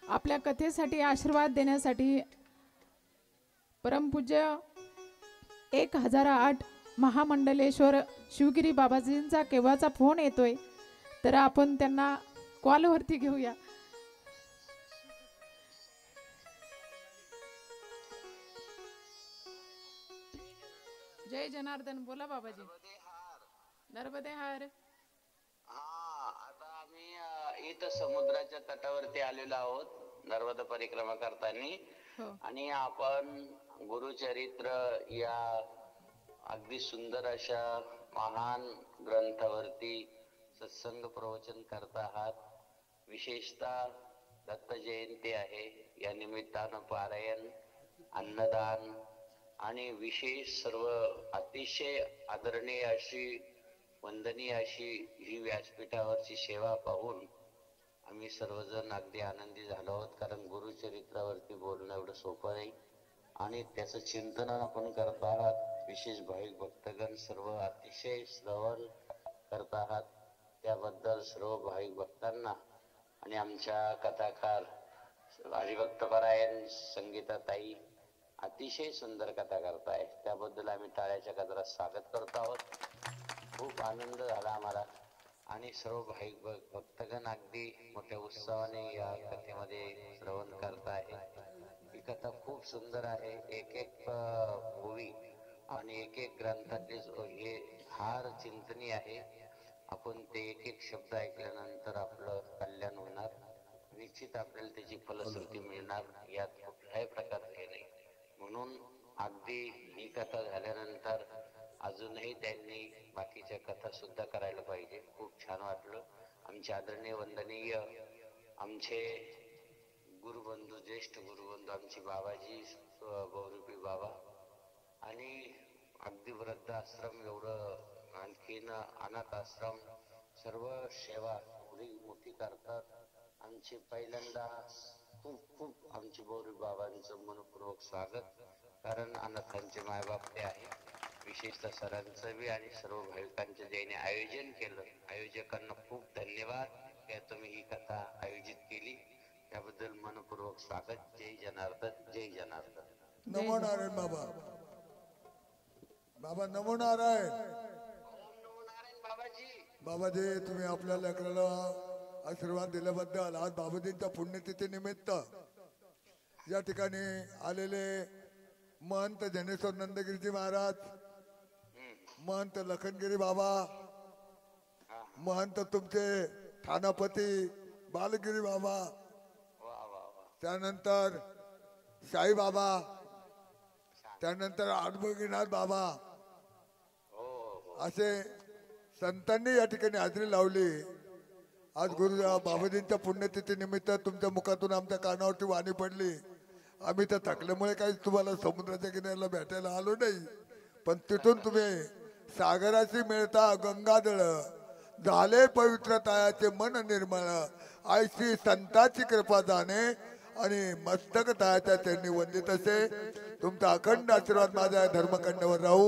आपल्या कथेसाठी आशीर्वाद देण्यासाठी परमपूज्य 1008 महामंडलेश्वर शिवगिरी बाबाजींचा केव्हाचा फोन येतोय, तर आपण त्यांना कॉलवरती घेऊया. जय जनार्दन. बोला बाबाजी. नर्मदे हार. आता आम्ही इथं समुद्राच्या तटावरती आलेलो आहोत नर्मदा परिक्रमा करताना, आणि आपण गुरुचरित्र या अगदी सुंदर अशा महान ग्रंथावरती सत्संग प्रवचन करत आहात. विशेषतः दत्त जयंती आहे, या निमित्तानं पारायण, अन्नदान आणि विशेष सर्व अतिशय आदरणीय अशी वंदनीय अशी ही व्यासपीठावरची सेवा पाहून आम्ही सर्वजण अगदी आनंदी झालो आहोत. कारण गुरुचरित्रावरती बोलणं एवढं सोपं नाही आणि त्याचं चिंतन आपण करत आहात. विशेष भाविक भक्तगण सर्व अतिशय श्रवण करत आहात, त्याबद्दल सर्व भाविक भक्तांना आणि आमच्या कथाकार हरिभक्तपरायण संगीताताई अतिशय सुंदर कथा करताय, त्याबद्दल आम्ही टाळ्याच्या गजरात स्वागत करतो आहोत. खूप आनंद झाला आम्हाला आणि सर्व भाविक भक्तगण अगदी मोठ्या उत्साहाने या कथेमध्ये श्रवण करत आहे. ही कथा खूप सुंदर आहे. एक एक ओवी चिंतनीय आहे. आपण ते एक एक शब्द ऐकल्यानंतर आपलं कल्याण होणार. निश्चित आपल्याला त्याची फलश्रुती मिळणार, यात कुठल्याही प्रकारचे नाही. म्हणून अगदी ही कथा झाल्यानंतर अजूनही त्यांनी बाकीच्या कथा सुद्धा करायला पाहिजे. खूप छान वाटलं. आमचे आदरणीय वंदनीय आमचे गुरुबंधू, ज्येष्ठ गुरुबंधू आमचे बाबाजी गौरवी बाबा, आणि अगदी वृद्धाश्रम एवढं, आणखीन अनाथ आश्रम, सर्व सेवा एवढी मोठी करतात. आमचे पहिल्यांदा खूप खूप आमचे गौरवी बाबांचं मनपूर्वक स्वागत. कारण अनाथांचे मायबाप ते आहे. विशेषतः सरांचं बी आणि सर्व भाविकांचं ज्याने आयोजन केलं, आयोजकांना खूप धन्यवाद. या तुम्ही ही कथा आयोजित केली त्याबद्दल मनपूर्वक स्वागत. जय जनार्दन, जय जनार्दन. नमो नारायण बाबा. बाबा नमो नारायण. नमो नारायण बाबाजी. बाबाजी, तुम्ही आपल्या लेकराला आशीर्वाद दिल्याबद्दल आज बाबाजींच्या पुण्यतिथी निमित्त या ठिकाणी आलेले महंत ज्ञानेश्वर नंदगिरीजी महाराज, महंत लखनगिरी बाबा, महंत तुमचे ठाणापती बालगिरी बाबा, त्यानंतर साई बाबा, त्यानंतर आडबगीनाथ बाबा, असे संतांनी या ठिकाणी हाजरी लावली. आज गुरु बाबाजींच्या पुण्यतिथी निमित्त तुमच्या मुखातून आमच्या कानावरती वाणी पडली. आम्ही तर थकल्यामुळे काही तुम्हाला समुद्राच्या किनाऱ्याला भेटायला आलो नाही, पण तिथून तुम्ही सागराशी मिळता गंगादळ झाले पवित्र तायाचे मन निर्मळ, आयशी संताची कृपा जाणे आणि मस्तक तायाच्या त्यांनी वंदित असे. तुमचा अखंड आशीर्वाद माझ्या धर्मकंडावर राहू.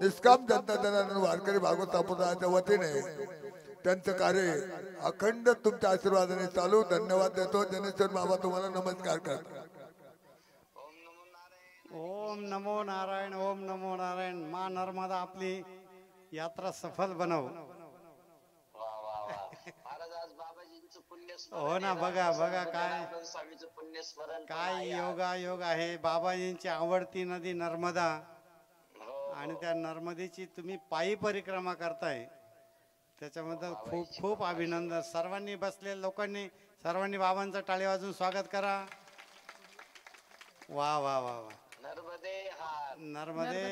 निष्काम जनता जनार्दन वारकरी भागवत संप्रदायाच्या वतीने त्यांचं कार्य अखंड तुमच्या आशीर्वादाने चालू. धन्यवाद देतो. ज्ञानेश्वर बाबा तुम्हाला नमस्कार करतो. ओम नमो नारायण, ओम नमो नारायण. मा नर्मदा आपली यात्रा सफल बनव. महाराज आज बाबाजींचं पुण्य हो ना, बघा बघा काय स्वामीचं पुण्य स्मरण काय योगा योग आहे. बाबाजींची आवडती नदी नर्मदा, आणि त्या नर्मदेची तुम्ही पायी परिक्रमा करताय, त्याच्याबद्दल खूप खूप अभिनंदन. सर्वांनी बसलेल्या लोकांनी सर्वांनी बाबांचं टाळी वाजून स्वागत करा. वा वा वा वा. नर्मदे हार, नर्मदे